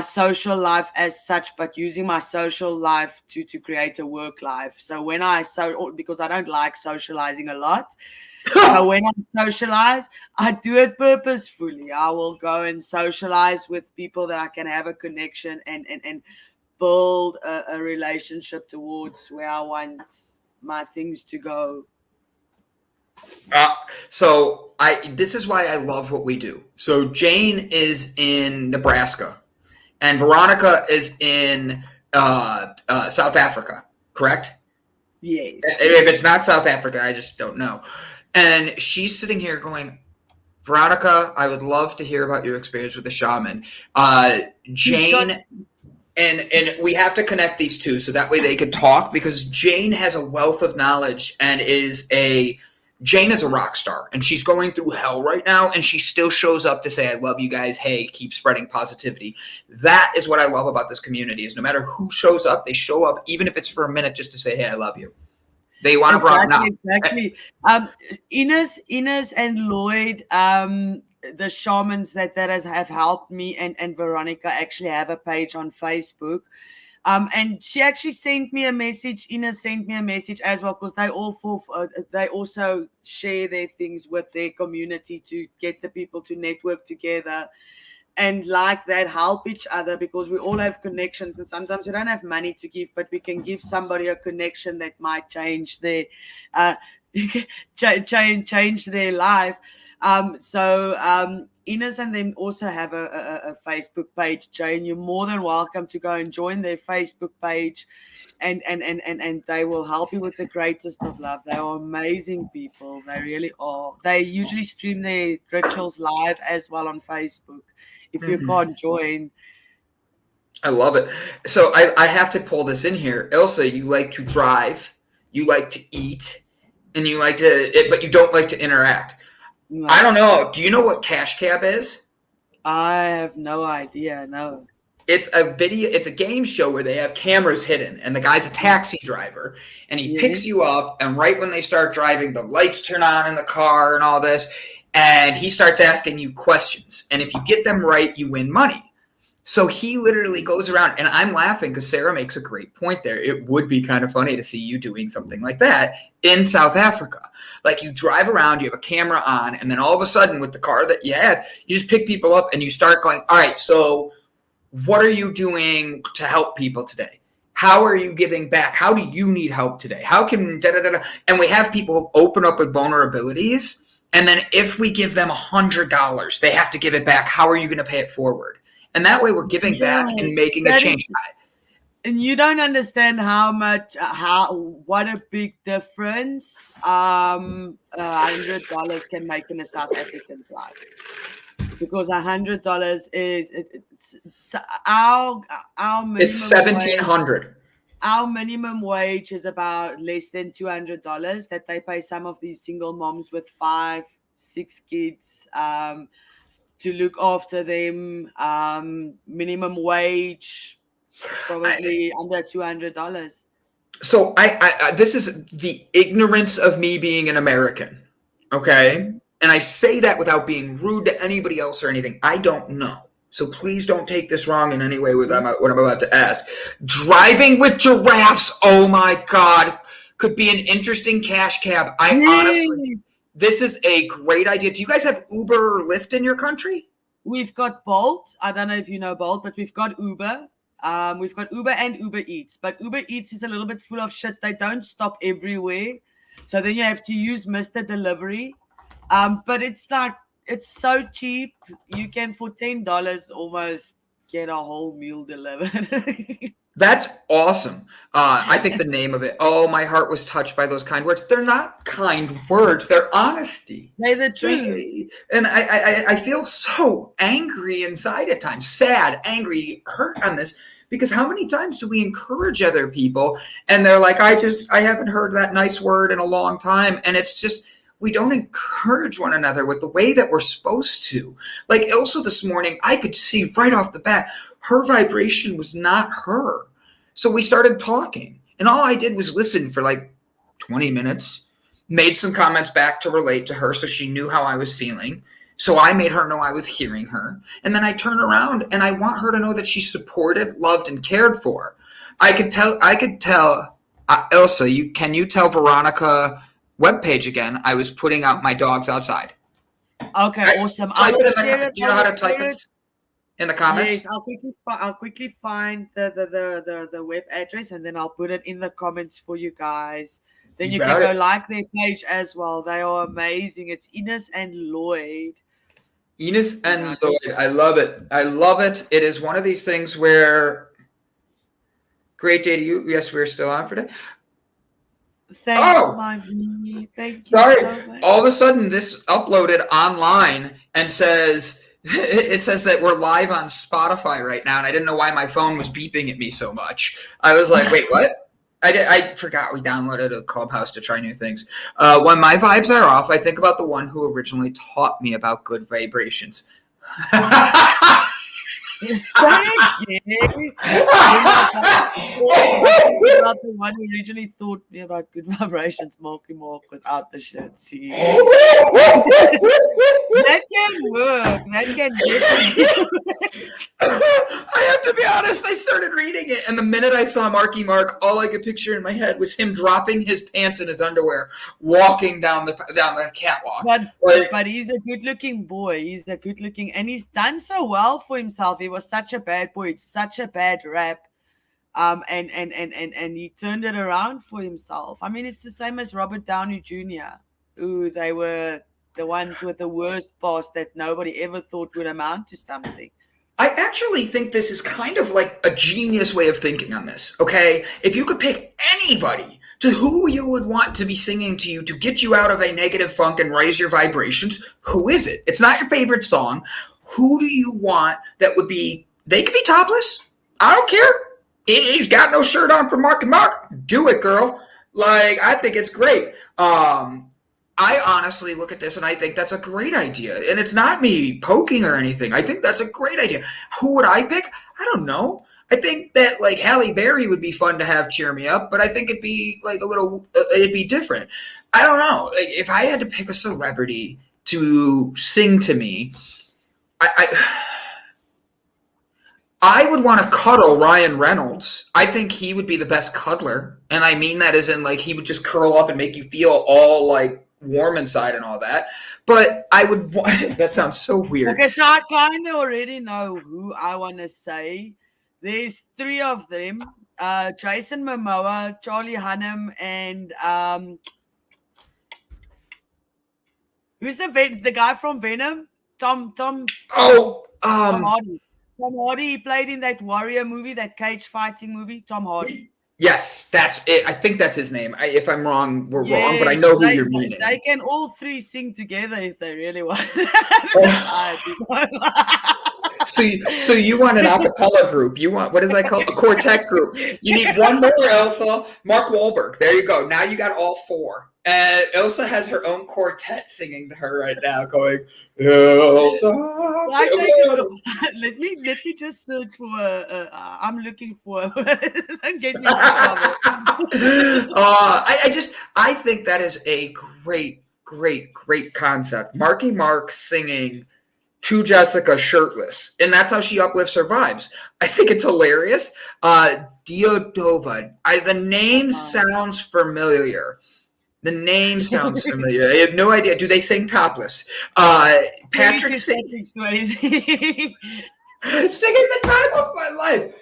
social life as such, but using my social life to create a work life. So when because I don't like socializing a lot. So when I socialize, I do it purposefully. I will go and socialize with people that I can have a connection and build a relationship towards where I want my things to go. This is why I love what we do. So Jane is in Nebraska, and Veronica is in South Africa, correct? Yes. If it's not South Africa, I just don't know. And she's sitting here going, Veronica, I would love to hear about your experience with the shaman. Jane, and we have to connect these two so that way they could talk, because Jane has a wealth of knowledge and Jane is a rock star, and she's going through hell right now, and she still shows up to say, I love you guys. Hey, keep spreading positivity. That is what I love about this community, is no matter who shows up, they show up, even if it's for a minute, just to say, hey, I love you. They want to rock now. Exactly. Ines and Lloyd, the shamans that have helped me, and Veronica actually have a page on Facebook. And she actually sent me a message. Ines sent me a message as well, because they also share their things with their community to get the people to network together. And like that, help each other, because we all have connections, and sometimes we don't have money to give, but we can give somebody a connection that might change their change their life. Ines and them also have a Facebook page. Jane, you're more than welcome to go and join their Facebook page, and they will help you with the greatest of love. They are amazing people. They really are. They usually stream their rituals live as well on Facebook. If you can't join. I love it. So I have to pull this in here. Ilse, you like to drive, you like to eat, and you like but you don't like to interact. No. I don't know. Do you know what Cash Cab is? I have no idea. No. It's a game show where they have cameras hidden, and the guy's a taxi driver, and he picks you up, and right when they start driving, the lights turn on in the car and all this, and he starts asking you questions, and if you get them right, you win money. So he literally goes around, and I'm laughing because Sarah makes a great point there. It would be kind of funny to see you doing something like that in South Africa. Like, you drive around, you have a camera on, and then all of a sudden with the car that you have, you just pick people up and you start going, all right, so what are you doing to help people today? How are you giving back? How do you need help today? How can da-da-da-da? And we have people open up with vulnerabilities, and then if we give them $100, they have to give it back. How are you going to pay it forward? And that way we're giving back and making a change. And you don't understand what a big difference $100 can make in a South African's life. Because $100 is our minimum. It's $1,700. Our minimum wage is about less than $200 that they pay some of these single moms with 5-6 kids to look after them. Minimum wage probably under $200. So I this is the ignorance of me being an American, okay? And I say that without being rude to anybody else or anything. I don't know. So please don't take this wrong in any way with what I'm about to ask. Driving with giraffes, oh my God, could be an interesting cash cab. Honestly, this is a great idea. Do you guys have Uber or Lyft in your country? We've got Bolt. I don't know if you know Bolt, but we've got Uber. We've got Uber and Uber Eats. But Uber Eats is a little bit full of shit. They don't stop everywhere. So then you have to use Mr. Delivery. But it's so cheap. You can, for $10, almost get a whole meal delivered. That's awesome. I think the name of it, oh, my heart was touched by those kind words. They're not kind words. They're honesty. They're the truth. And I feel so angry inside at times, sad, angry, hurt on this, because how many times do we encourage other people and they're like, I haven't heard that nice word in a long time. And it's just, we don't encourage one another with the way that we're supposed to. Like Ilse this morning, I could see right off the bat, her vibration was not her. So we started talking, and all I did was listen for like 20 minutes, made some comments back to relate to her so she knew how I was feeling. So I made her know I was hearing her. And then I turned around and I want her to know that she's supported, loved, and cared for. I could tell, Ilse, can you tell Veronica webpage again? I was putting out my dogs outside. Okay, awesome. Do you know how to type it in the comments? Yes, I'll quickly find the web address, and then I'll put it in the comments for you guys. Then you can go like their page as well. They are amazing. It's Ines and Lloyd. Ines and Lloyd. I love it. I love it. It is one of these things where, great day to you. Yes, we're still on for today. Thanks, my V. Thank you. Sorry. So much. All of a sudden, this uploaded online and says that we're live on Spotify right now, and I didn't know why my phone was beeping at me so much. I was like, wait, what? I forgot we downloaded a Clubhouse to try new things. When my vibes are off, I think about the one who originally taught me about good vibrations. About the one who originally taught me about good vibrations, Marky Mark without the shit. See, that can work. That can definitely work. I have to be honest. I started reading it, and the minute I saw Marky Mark, all I could picture in my head was him dropping his pants and his underwear, walking down the catwalk. But he's a good-looking boy. He's a good-looking, and he's done so well for himself. He was such a bad boy. It's such a bad rap. And he turned it around for himself. I mean, it's the same as Robert Downey Jr., who they were the ones with the worst past that nobody ever thought would amount to something. I actually think this is kind of like a genius way of thinking on this, okay? If you could pick anybody to who you would want to be singing to you to get you out of a negative funk and raise your vibrations, who is it? It's not your favorite song. Who do you want that would be, they could be topless. I don't care. He's got no shirt on for Mark and Mark. Do it, girl. Like, I think it's great. I honestly look at this and I think that's a great idea. And it's not me poking or anything. I think that's a great idea. Who would I pick? I don't know. I think that like Halle Berry would be fun to have cheer me up, but I think it'd be like it'd be different. I don't know. Like, if I had to pick a celebrity to sing to me, I would want to cuddle Ryan Reynolds. I think he would be the best cuddler. And I mean that as in like he would just curl up and make you feel all like warm inside and all that. But I would that sounds so weird. Okay, so I kind of already know who I want to say. There's three of them. Jason Momoa, Charlie Hunnam, and who's the guy from Venom? Tom Hardy. Tom Hardy, he played in that warrior movie, that cage fighting movie. Tom Hardy. Yes, that's it. I think that's his name. If I'm wrong, we're wrong, but I know who you're meaning. They can all three sing together if they really want. So you want an acapella group. You want, what is that called? A quartet group. You need one more, Ilse. Mark Wahlberg. There you go. Now you got all four. And Ilse has her own quartet singing to her right now, going, Ilse. Let me just search for. I'm looking for. Get me I think that is a great concept. Marky Mark singing to Jessica shirtless. And that's how she uplifts her vibes. I think it's hilarious. Diodova. The name sounds familiar. The name sounds familiar. I have no idea. Do they sing topless? Patrick singing the time of my life.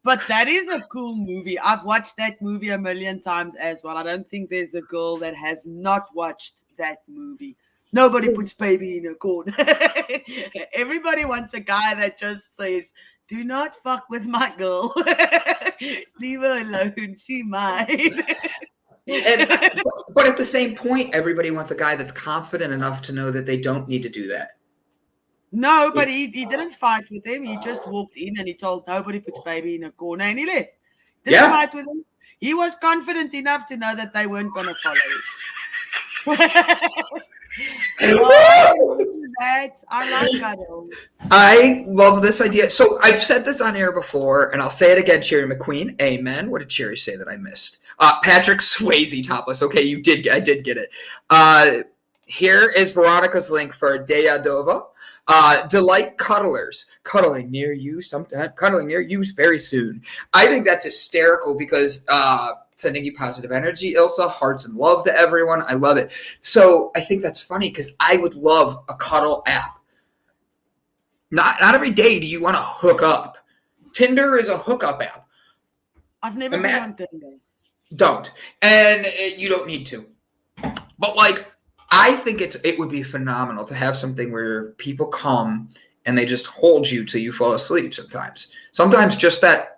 But that is a cool movie. I've watched that movie a million times as well. I don't think there's a girl that has not watched that movie. Nobody puts baby in a corner. Everybody wants a guy that just says, do not fuck with my girl. Leave her alone. She mine. But at the same point, everybody wants a guy that's confident enough to know that they don't need to do that. No, but he didn't fight with him. He just walked in and he told nobody puts baby in a corner and he left. Didn't fight with him. He was confident enough to know that they weren't going to follow him. I like cuddles. I love this idea. So I've said this on air before, and I'll say it again, Cherry McQueen. Amen. What did Cherry say that I missed? Patrick Swayze topless. Okay, I did get it. Here is Veronica's link for Deadova. Delight cuddlers. Cuddling near you very soon. I think that's hysterical because sending you positive energy, Ilse, hearts and love to everyone. I love it. So I think that's funny because I would love a cuddle app. Not every day do you want to hook up. Tinder is a hookup app. I've never been on Tinder. Don't. And you don't need to. But like, I think it would be phenomenal to have something where people come and they just hold you till you fall asleep sometimes. Sometimes just that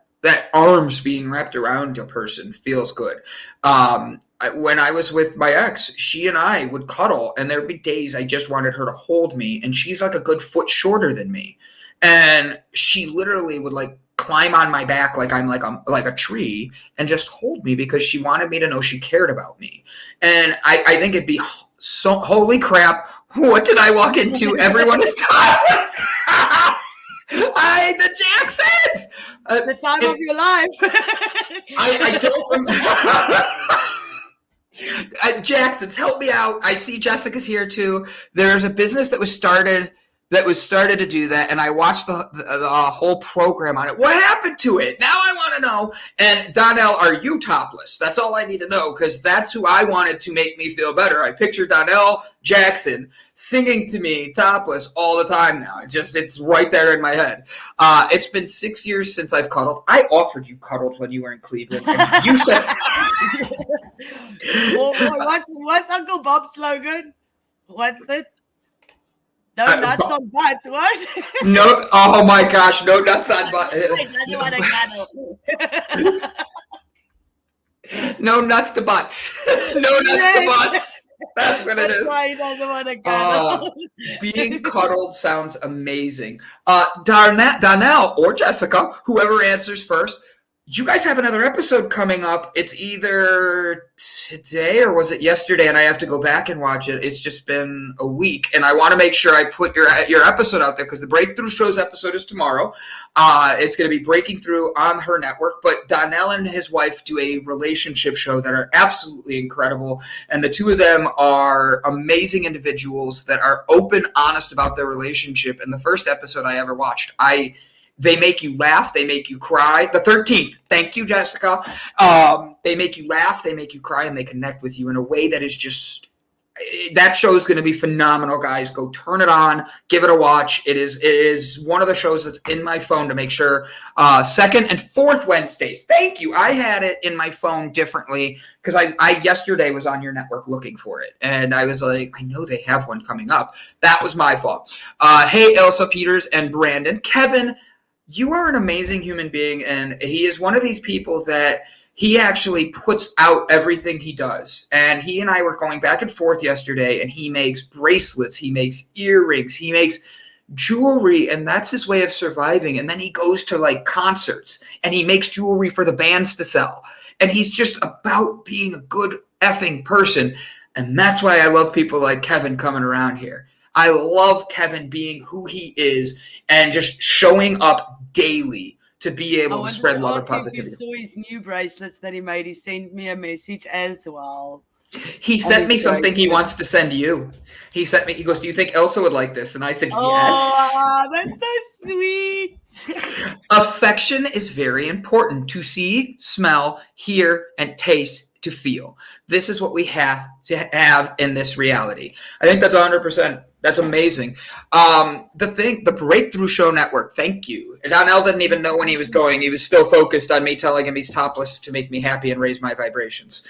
arms being wrapped around a person feels good. When I was with my ex, she and I would cuddle, and there'd be days I just wanted her to hold me, and she's like a good foot shorter than me. And she literally would like climb on my back like I'm like a tree and just hold me because she wanted me to know she cared about me. And I think it'd be so, holy crap, what did I walk into? Everyone is topless. The Jacksons! The time of your life. I don't remember. Jacksons, help me out. I see Jessica's here too. There's a business that was started to do that, and I watched the whole program on it. What happened to it? Now I want to know. And Donnell, are you topless? That's all I need to know, because that's who I wanted to make me feel better. I picture Donnell Jackson singing to me topless all the time now. It's right there in my head. It's been 6 years since I've cuddled. I offered you cuddled when you were in Cleveland, and you said... What's Uncle Bob's slogan? What's it? No nuts on butt. What? No. Oh my gosh. No nuts on butt. No nuts to butts. No nuts to butts. That's what it is. That's why he doesn't want to cuddle. Being cuddled sounds amazing. Donnell or Jessica, whoever answers first, you guys have another episode coming up. It's either today or was it yesterday, and I have to go back and watch it. It's just been a week, and I want to make sure I put your episode out there because the Breakthrough Show's episode is tomorrow. It's going to be breaking through on her network, but Donnell and his wife do a relationship show that are absolutely incredible, and the two of them are amazing individuals that are open, honest about their relationship. And the first episode I ever watched, they make you laugh. They make you cry. The 13th. Thank you, Jessica. They make you laugh. They make you cry, and they connect with you in a way that is just – that show is going to be phenomenal, guys. Go turn it on. Give it a watch. It is one of the shows that's in my phone to make sure. Second and fourth Wednesdays. Thank you. I had it in my phone differently because I yesterday was on your network looking for it, and I was like, I know they have one coming up. That was my fault. Hey, Ilse, Peters, and Brandon. Kevin, you are an amazing human being, and he is one of these people that he actually puts out everything he does. And he and I were going back and forth yesterday, and he makes bracelets, he makes earrings, he makes jewelry, and that's his way of surviving. And then he goes to like concerts, and he makes jewelry for the bands to sell. And he's just about being a good effing person. And that's why I love people like Kevin coming around here. I love Kevin being who he is and just showing up daily to be able to spread love and positivity. If you saw his new bracelets that he made, he sent me a message as well. He sent me something he wants to send you. He sent me, he goes, do you think Ilse would like this? And I said, yes. Oh, that's so sweet. Affection is very important to see, smell, hear, and taste, to feel. This is what we have to have in this reality. I think that's 100%. That's amazing. The Breakthrough Show Network, thank you. Donnell didn't even know when he was going. He was still focused on me telling him he's topless to make me happy and raise my vibrations.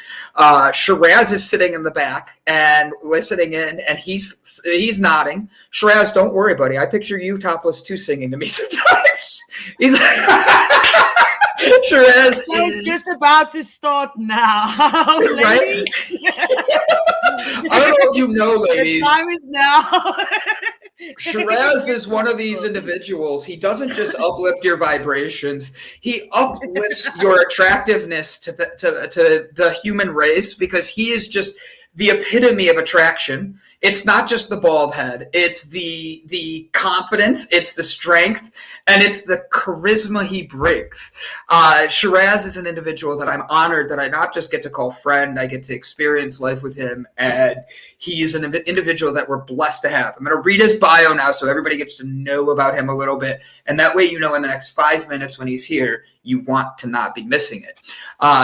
Shiraz is sitting in the back and listening in, and he's nodding. Shiraz, don't worry, buddy. I picture you topless too, singing to me sometimes. He's Shiraz is just about to start now. Right? I don't know if you know, ladies. The time is now. Shiraz is one of these individuals. He doesn't just uplift your vibrations. He uplifts your attractiveness to the human race, because he is just the epitome of attraction. It's not just the bald head. It's the confidence. It's the strength. And it's the charisma he brings. Shiraz is an individual that I'm honored that I not just get to call friend. I get to experience life with him. And he is an individual that we're blessed to have. I'm going to read his bio now so everybody gets to know about him a little bit. And that way, you know, in the next 5 minutes when he's here, you want to not be missing it.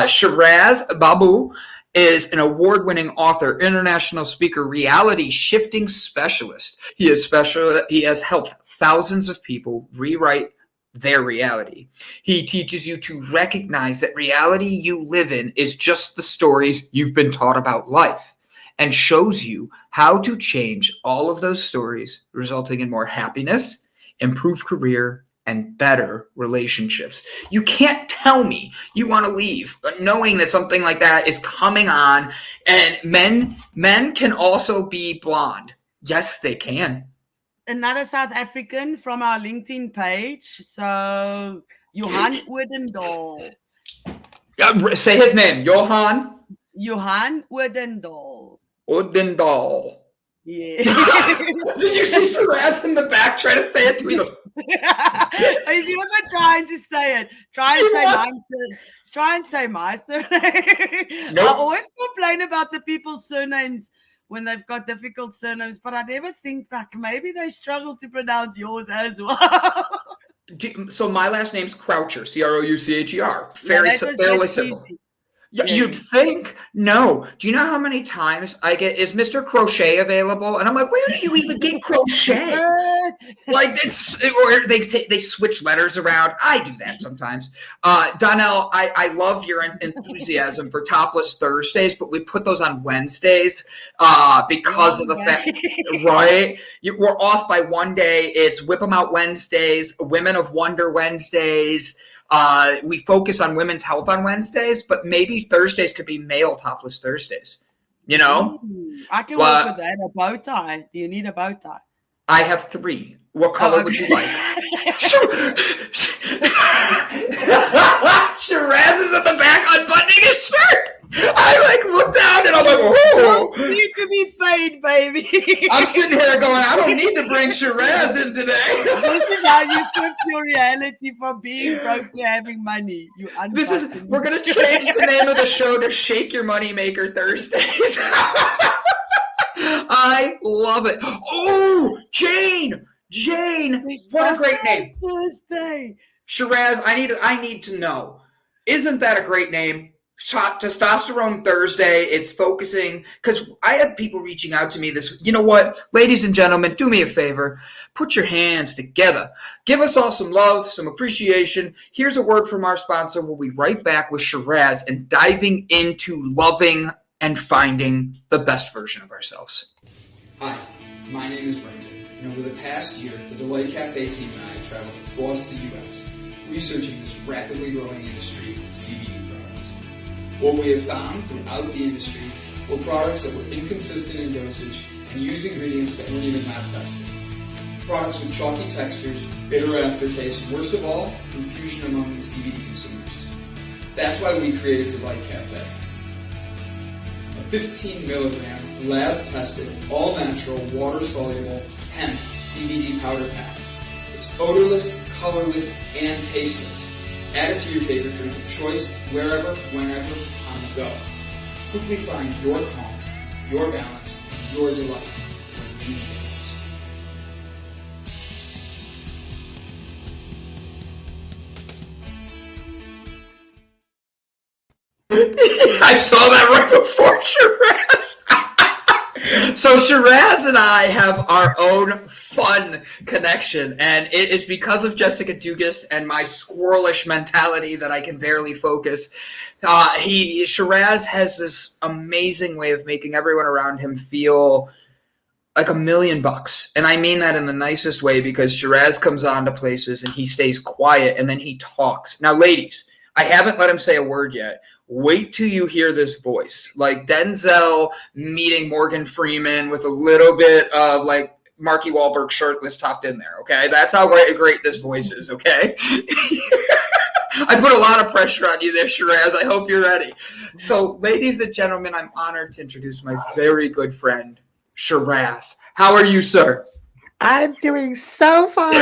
Shiraz Baboo is an award-winning author, international speaker, reality shifting specialist. He has helped thousands of people rewrite their reality. He teaches you to recognize that reality you live in is just the stories you've been taught about life, and shows you how to change all of those stories, resulting in more happiness, improved career, and better relationships. You can't tell me you want to leave, but knowing that something like that is coming on. And men can also be blonde. Yes, they can. Another South African from our LinkedIn page. So Johan Odendaal. Say his name. Johan Odendaal. Odendaal. Yeah. Did you see Shiraz in the back trying to say it to me? He wasn't trying to say it. Try and say my surname. Nope. I always complain about the people's surnames when they've got difficult surnames, but I never think back. Maybe they struggle to pronounce yours as well. So my last name's Croucher, Croucher. Fairly simple. Easy. Yeah, you'd think. No. Do you know how many times I get, is Mr. Crochet available? And I'm like, where do you even get crochet? Like, or they switch letters around. I do that sometimes. Donnell, I love your enthusiasm for Topless Thursdays, but we put those on Wednesdays because of the fact, right? We're off by one day. It's Whip 'em Out Wednesdays, Women of Wonder Wednesdays. We focus on women's health on Wednesdays, but maybe Thursdays could be male Topless Thursdays. You know? I can work with that. A bow tie. Do you need a bow tie? I have 3. What color would you like? Shiraz is in the back unbuttoning his shirt. I looked down and I'm like, oh. You need to be paid, baby. I'm sitting here going, I don't need to bring Shiraz in today. This is how you shift your reality from being broke to having money. We're gonna change the name of the show to Shake Your Moneymaker Thursdays. I love it. Oh, Jane, what a great name. Thursday. Shiraz, I need to know. Isn't that a great name? Testosterone Thursday. It's focusing, because I had people reaching out to me you know what, ladies and gentlemen, do me a favor, put your hands together, give us all some love, some appreciation. Here's a word from our sponsor. We'll be right back with Shiraz and diving into loving and finding the best version of ourselves. Hi, my name is Brandon, and over the past year, the Delight Cafe team and I traveled across the U.S. researching this rapidly growing industry of CBD products. What we have found throughout the industry were products that were inconsistent in dosage and used ingredients that weren't even lab tested. Products with chalky textures, bitter aftertaste, and worst of all, confusion among the CBD consumers. That's why we created Delight Cafe. A 15 milligram, lab tested, all natural, water soluble hemp CBD powder pack. It's odorless, colorless, and tasteless. Add it to your favorite drink of choice, wherever, whenever, on the go. Quickly find your calm, your balance, and your delight you need the most. I saw that right before Shiraz. So Shiraz and I have our own fun connection, and it is because of Jessica Dugas and my squirrelish mentality that I can barely focus. Shiraz has this amazing way of making everyone around him feel like $1,000,000. And I mean that in the nicest way, because Shiraz comes on to places and he stays quiet and then he talks. Now, ladies, I haven't let him say a word yet. Wait till you hear this voice. Like Denzel meeting Morgan Freeman with a little bit of like Marky Wahlberg shirtless topped in there, okay? That's how great this voice is, okay? I put a lot of pressure on you there, Shiraz. I hope you're ready. So, ladies and gentlemen, I'm honored to introduce my very good friend, Shiraz. How are you, sir? I'm doing so fine.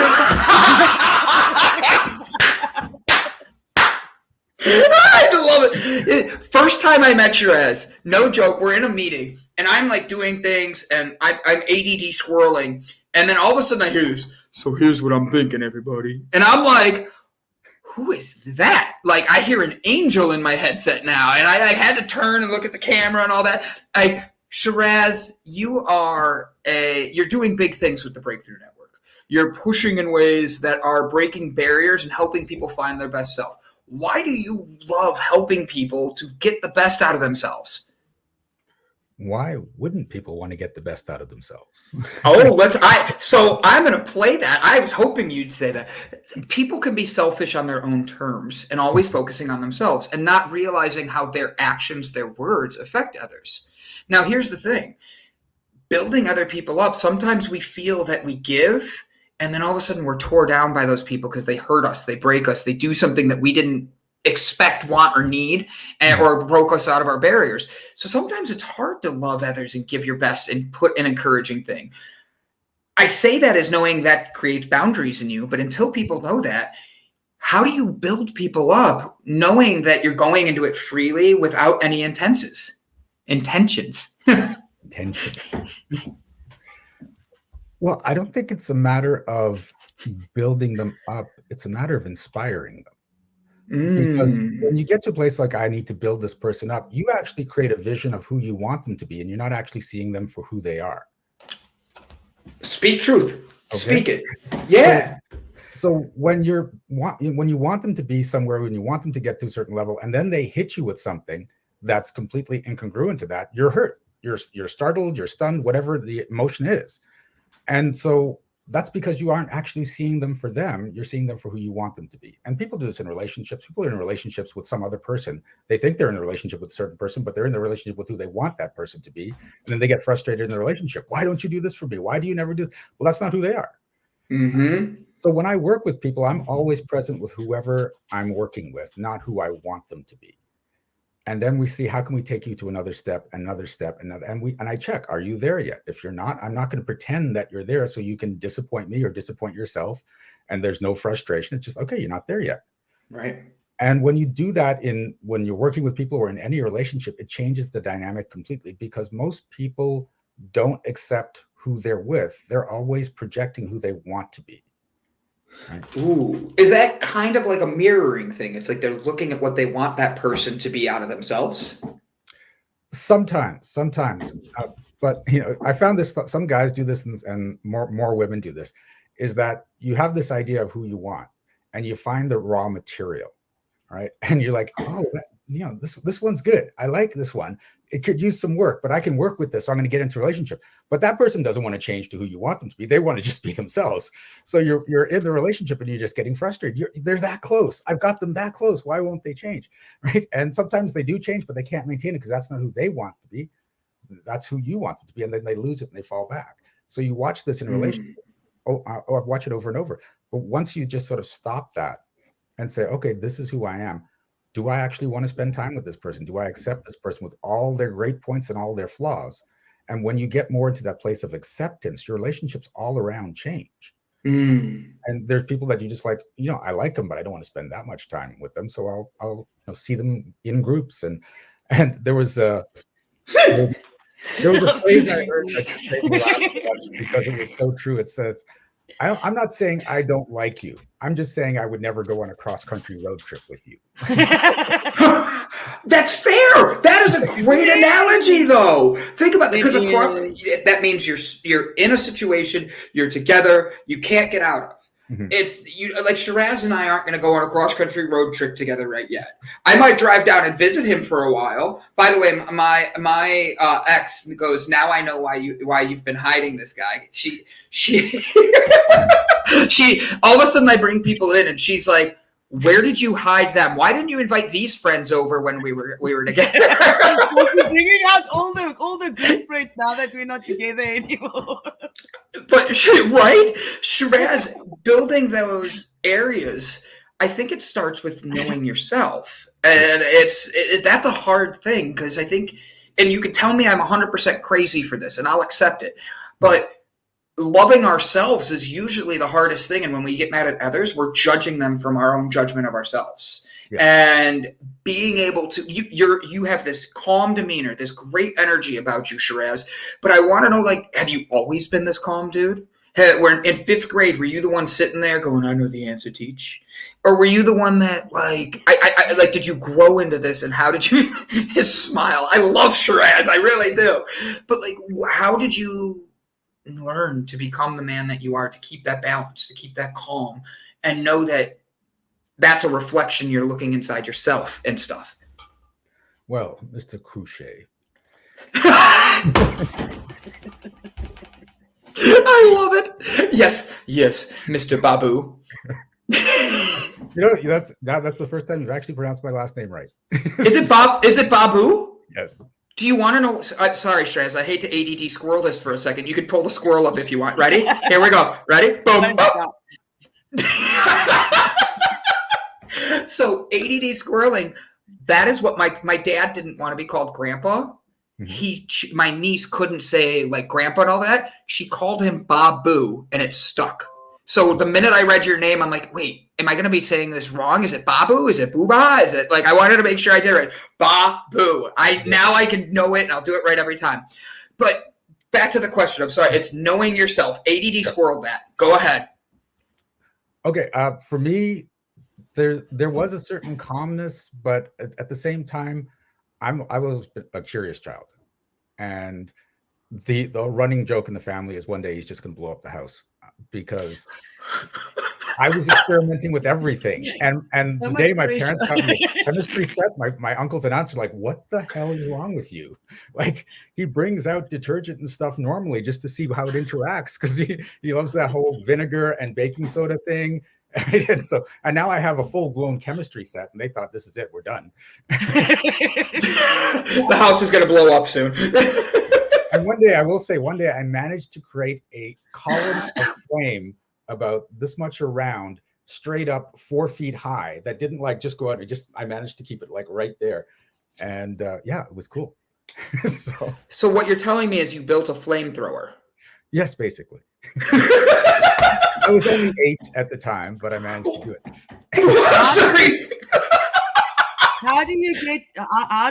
I love it. First time I met Shiraz, no joke, we're in a meeting, and I'm like doing things, and I'm ADD swirling, and then all of a sudden I hear this, so here's what I'm thinking, everybody. And I'm like, who is that? Like, I hear an angel in my headset now, and I had to turn and look at the camera and all that. Shiraz, you're doing big things with the Breakthrough Network. You're pushing in ways that are breaking barriers and helping people find their best self. Why do you love helping people to get the best out of themselves? Why wouldn't people want to get the best out of themselves? So I'm going to play that. I was hoping you'd say that. People can be selfish on their own terms and always focusing on themselves and not realizing how their actions, their words affect others. Now, here's the thing. Building other people up, sometimes we feel that we give, and then all of a sudden we're tore down by those people because they hurt us, they break us, they do something that we didn't expect, want, or need, or broke us out of our barriers. So sometimes it's hard to love others and give your best and put an encouraging thing. I say that as knowing that creates boundaries in you, but until people know that, how do you build people up knowing that you're going into it freely without any intentions? Well, I don't think it's a matter of building them up. It's a matter of inspiring them. Because when you get to a place like, I need to build this person up, you actually create a vision of who you want them to be, and you're not actually seeing them for who they are. Speak truth. Okay? Speak it. Yeah. So when you want them to be somewhere, when you want them to get to a certain level, and then they hit you with something that's completely incongruent to that, you're hurt. You're startled, you're stunned, whatever the emotion is. And so that's because you aren't actually seeing them for them. You're seeing them for who you want them to be. And people do this in relationships. People are in relationships with some other person. They think they're in a relationship with a certain person, but they're in the relationship with who they want that person to be. And then they get frustrated in the relationship. Why don't you do this for me? Why do you never do this? Well, that's not who they are. Mm-hmm. So when I work with people, I'm always present with whoever I'm working with, not who I want them to be. And then we see, how can we take you to another step, and I check, are you there yet? If you're not, I'm not going to pretend that you're there so you can disappoint me or disappoint yourself. And there's no frustration. It's just, okay, you're not there yet. Right. And when you do that when you're working with people or in any relationship, it changes the dynamic completely, because most people don't accept who they're with. They're always projecting who they want to be. Right. Ooh, is that kind of like a mirroring thing? It's like they're looking at what they want that person to be out of themselves. Sometimes, but I found this. Some guys do this, and more women do this. Is that you have this idea of who you want, and you find the raw material, right? And you're like, oh, this one's good. I like this one. It could use some work, but I can work with this. So I'm going to get into a relationship. But that person doesn't want to change to who you want them to be. They want to just be themselves. So you're in the relationship and you're just getting frustrated. They're that close. I've got them that close. Why won't they change? Right? And sometimes they do change, but they can't maintain it because that's not who they want to be. That's who you want them to be. And then they lose it and they fall back. So you watch this in a relationship. Or watch it over and over. But once you just sort of stop that and say, okay, this is who I am. Do I actually want to spend time with this person? Do I accept this person with all their great points and all their flaws? And when you get more into that place of acceptance, your relationships all around change. And there's people that you just like, I like them, but I don't want to spend that much time with them. So I'll see them in groups. And there was There was a phrase I heard that just made me laugh so much because it was so true. It says, I'm not saying I don't like you. I'm just saying I would never go on a cross-country road trip with you. That's fair. That is a great analogy, though. Think about it, because that means you're in a situation, you're together, you can't get out of. It's like Shiraz and I aren't going to go on a cross-country road trip together right yet. I might drive down and visit him for a while. By the way, my ex goes, now I know why you've been hiding this guy. She all of a sudden I bring people in and she's like, where did you hide them? Why didn't you invite these friends over when we were together? We're bringing out all the good friends now that we're not together anymore. But right, Shiraz, building those areas, I think it starts with knowing yourself, and that's a hard thing because I think, and you can tell me I'm 100% crazy for this, and I'll accept it, but loving ourselves is usually the hardest thing. And when we get mad at others, we're judging them from our own judgment of ourselves. Yeah. And being able to, you have this calm demeanor, this great energy about you, Shiraz. But I want to know, like, have you always been this calm, dude? Where in 5th grade, were you the one sitting there going, I know the answer, teach? Or were you the one that, like, I like, did you grow into this? And how did you, his smile, I love Shiraz, I really do. But, like, how did you learn to become the man that you are, to keep that balance, to keep that calm, and know that that's a reflection you're looking inside yourself and stuff? Well, Mr. Cruchet. I love it. Yes, Mr. Baboo. That's the first time you've actually pronounced my last name right. Is it Baboo? Yes. Do you want to know? Sorry, Shiraz, I hate to ADD squirrel this for a second. You could pull the squirrel up if you want. Ready? Here we go. Ready? Boom. So ADD squirreling, that is what my dad didn't want to be called Grandpa. My niece couldn't say like Grandpa and all that. She called him Baboo, and it stuck. So the minute I read your name, I'm like, wait, am I going to be saying this wrong? Is it Baboo? Is it Booba? Is it like, I wanted to make sure I did it right. Baboo. Now I can know it and I'll do it right every time. But back to the question. I'm sorry. It's knowing yourself. ADD squirreled that. Go ahead. Okay. For me, there was a certain calmness, but at the same time, I was a curious child. And the running joke in the family is one day he's just going to blow up the house. Because I was experimenting with everything, and the day my parents got me a chemistry set, my uncles and aunts are like, "What the hell is wrong with you?" Like, he brings out detergent and stuff normally just to see how it interacts because he loves that whole vinegar and baking soda thing. And now I have a full-blown chemistry set, and they thought, this is it, we're done. The house is going to blow up soon. And one day I managed to create a column of flame about this much around, straight up 4 feet high, that didn't like just go out. I managed to keep it like right there. And yeah, it was cool. So what you're telling me is you built a flamethrower? Yes, basically. I was only 8 at the time, but I managed to do it. How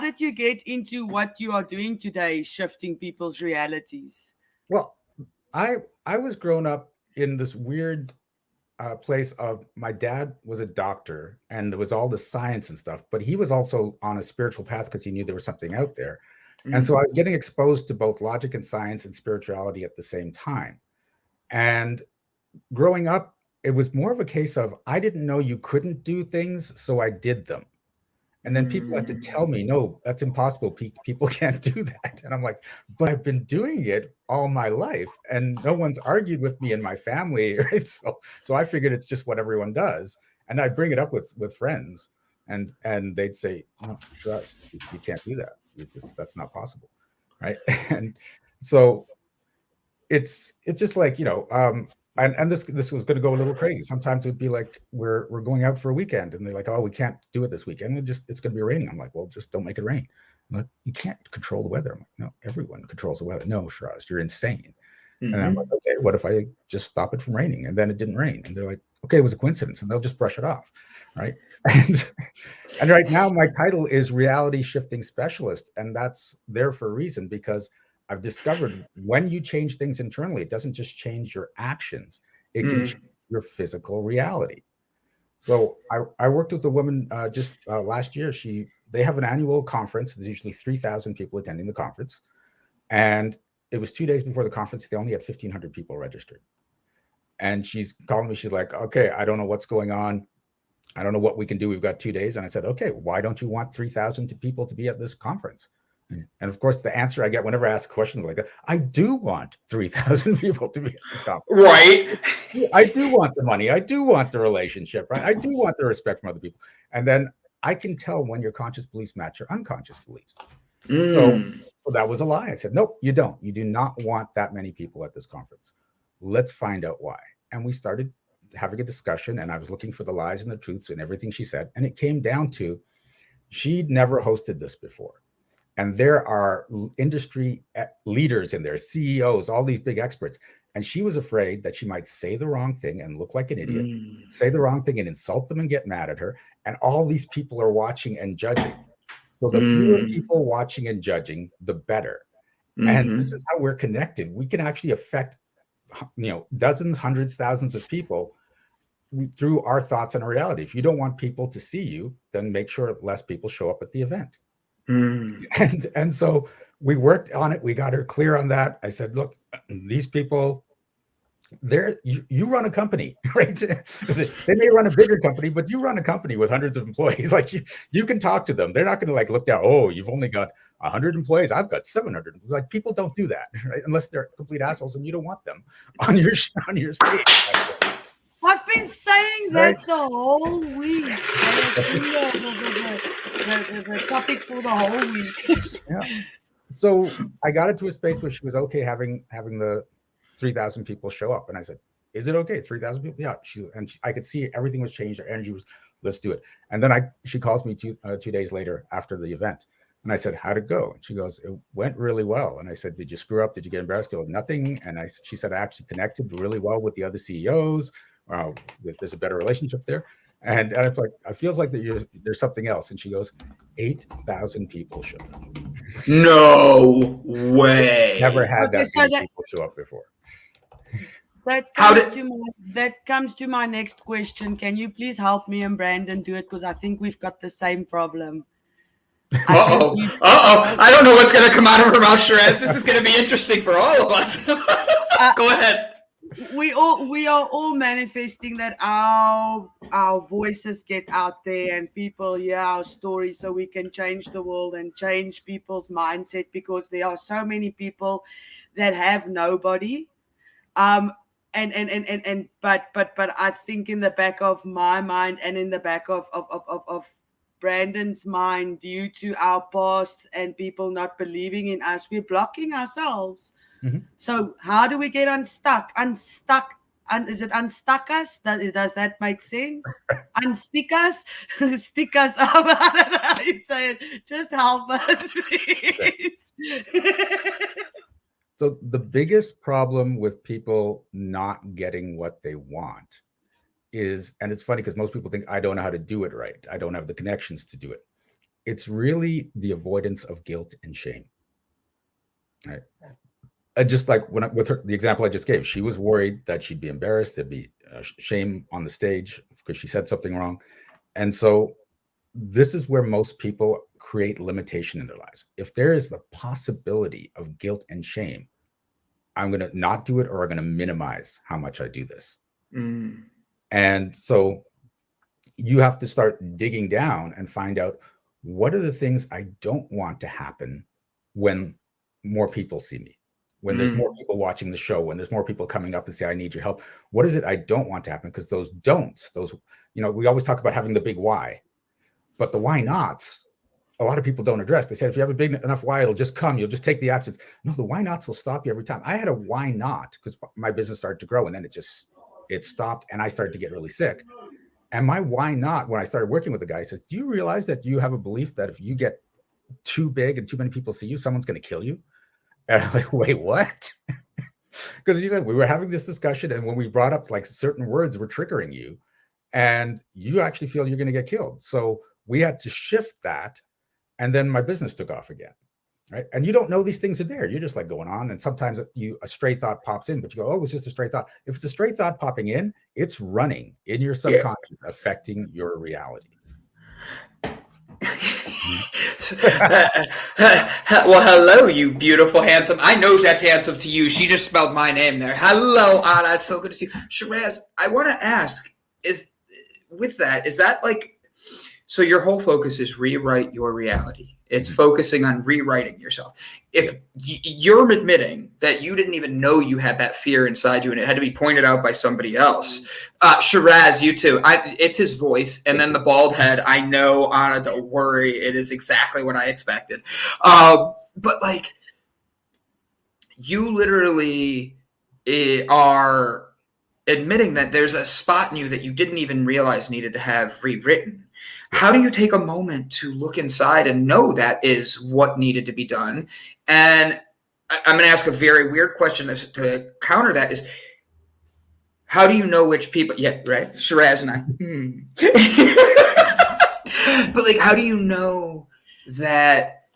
did you get into what you are doing today, shifting people's realities? Well, I was grown up in this weird place of, my dad was a doctor and there was all the science and stuff, but he was also on a spiritual path because he knew there was something out there. And so I was getting exposed to both logic and science and spirituality at the same time. And growing up, it was more of a case of, I didn't know you couldn't do things, so I did them. And then people had to tell me, no, that's impossible. People can't do that. And I'm like, but I've been doing it all my life and no one's argued with me in my family. Right? So I figured it's just what everyone does. And I bring it up with friends and they'd say, no, trust, you can't do that. That's not possible. Right. And so it's just like, and this was going to go a little crazy. Sometimes it would be like, we're going out for a weekend and they're like, oh, we can't do it this weekend. It's going to be raining. I'm like, well, just don't make it rain. I'm like, you can't control the weather. I'm like, no, everyone controls the weather. No, Shiraz, you're insane. And I'm like, okay, what if I just stop it from raining? And then it didn't rain. And they're like, okay, it was a coincidence. And they'll just brush it off. Right. And right now my title is reality shifting specialist. And that's there for a reason, because I've discovered when you change things internally, it doesn't just change your actions, it can change your physical reality. So I worked with a woman just last year. They have an annual conference. There's usually 3,000 people attending the conference. And it was 2 days before the conference. They only had 1,500 people registered. And she's calling me. She's like, okay, I don't know what's going on. I don't know what we can do. We've got 2 days. And I said, okay, why don't you want 3,000 people to be at this conference? And of course, the answer I get whenever I ask questions like that, I do want 3,000 people to be at this conference. Right. I do want the money. I do want the relationship, right? I do want the respect from other people. And then I can tell when your conscious beliefs match your unconscious beliefs. So that was a lie. I said, nope, you don't. You do not want that many people at this conference. Let's find out why. And we started having a discussion, and I was looking for the lies and the truths and everything she said. And it came down to she'd never hosted this before. And there are industry leaders in there, CEOs, all these big experts. And she was afraid that she might say the wrong thing and look like an idiot, say the wrong thing and insult them and get mad at her. And all these people are watching and judging. So the fewer people watching and judging, the better. And this is how we're connected. We can actually affect, dozens, hundreds, thousands of people through our thoughts and our reality. If you don't want people to see you, then make sure less people show up at the event. And so we worked on it. We got her clear on that. I said, look, these people, you run a company, right? They may run a bigger company, but you run a company with hundreds of employees. Like you can talk to them. They're not going to look down. Oh, you've only got 100 employees. I've got 700. Like, people don't do that, right? Unless they're complete assholes and you don't want them on your stage. I've been saying that the whole week. The topic for the whole week. Yeah. So I got it to a space where she was okay having the 3,000 people show up. And I said, is it okay? 3,000 people? Yeah. I could see everything was changed. Her energy was, let's do it. And then she calls me 2 days later after the event. And I said, how'd it go? And she goes, it went really well. And I said, did you screw up? Did you get embarrassed? She goes, nothing. And she said, I actually connected really well with the other CEOs. There's a better relationship there. And I was like, it feels like there's something else. And she goes, 8,000 people showed up. No way. Never had that many people show up before. That comes to my next question. Can you please help me and Brandon do it? Because I think we've got the same problem. Uh-oh. I don't know what's going to come out of her mouth, Shiraz. This is going to be interesting for all of us. Go ahead. We are all manifesting that our voices get out there and people hear our stories, so we can change the world and change people's mindset, because there are so many people that have nobody. But I think in the back of my mind and in the back of Brandon's mind, due to our past and people not believing in us, we're blocking ourselves. So how do we get unstuck? Is it unstuck us? Does that make sense? Unstick us? Stick us up? I don't know how you say it. Just help us, please. So the biggest problem with people not getting what they want is, and it's funny because most people think, I don't know how to do it right. I don't have the connections to do it. It's really the avoidance of guilt and shame. Right? And just like with the example I just gave, she was worried that she'd be embarrassed, there'd be shame on the stage because she said something wrong. And so this is where most people create limitation in their lives. If there is the possibility of guilt and shame, I'm going to not do it, or I'm going to minimize how much I do this. And so you have to start digging down and find out, what are the things I don't want to happen when more people see me? When there's more people watching the show, when there's more people coming up and say, I need your help. What is it I don't want to happen? Because those don'ts, we always talk about having the big why, but the why nots, a lot of people don't address. They said, if you have a big enough why, it'll just come. You'll just take the actions. No, the why nots will stop you every time. I had a why not because my business started to grow, and then it stopped, and I started to get really sick. And my why not, when I started working with the guy, says, do you realize that you have a belief that if you get too big and too many people see you, someone's going to kill you? And I'm like, wait, what? Because you said we were having this discussion, and when we brought up like certain words were triggering you, and you actually feel you're going to get killed. So we had to shift that, and then my business took off again. right? And you don't know these things are there. You're just like going on, and sometimes a stray thought pops in, but you go, "Oh, it's just a stray thought." If it's a stray thought popping in, it's running in your subconscious, affecting your reality. Well, hello, you beautiful, handsome. I know that's handsome to you. She just spelled my name there. Hello, Anna. It's so good to see you. Shiraz, I want to ask, is that like, so your whole focus is rewrite your reality. It's focusing on rewriting yourself. If you're admitting that you didn't even know you had that fear inside you and it had to be pointed out by somebody else. Shiraz, you too. It's his voice. And then the bald head. I know, Anna, don't worry. It is exactly what I expected. But like, you literally are admitting that there's a spot in you that you didn't even realize needed to have rewritten. How do you take a moment to look inside and know that is what needed to be done? And I'm going to ask a very weird question to counter that is, how do you know which people? Yeah, right. Shiraz and I. But like, how do you know that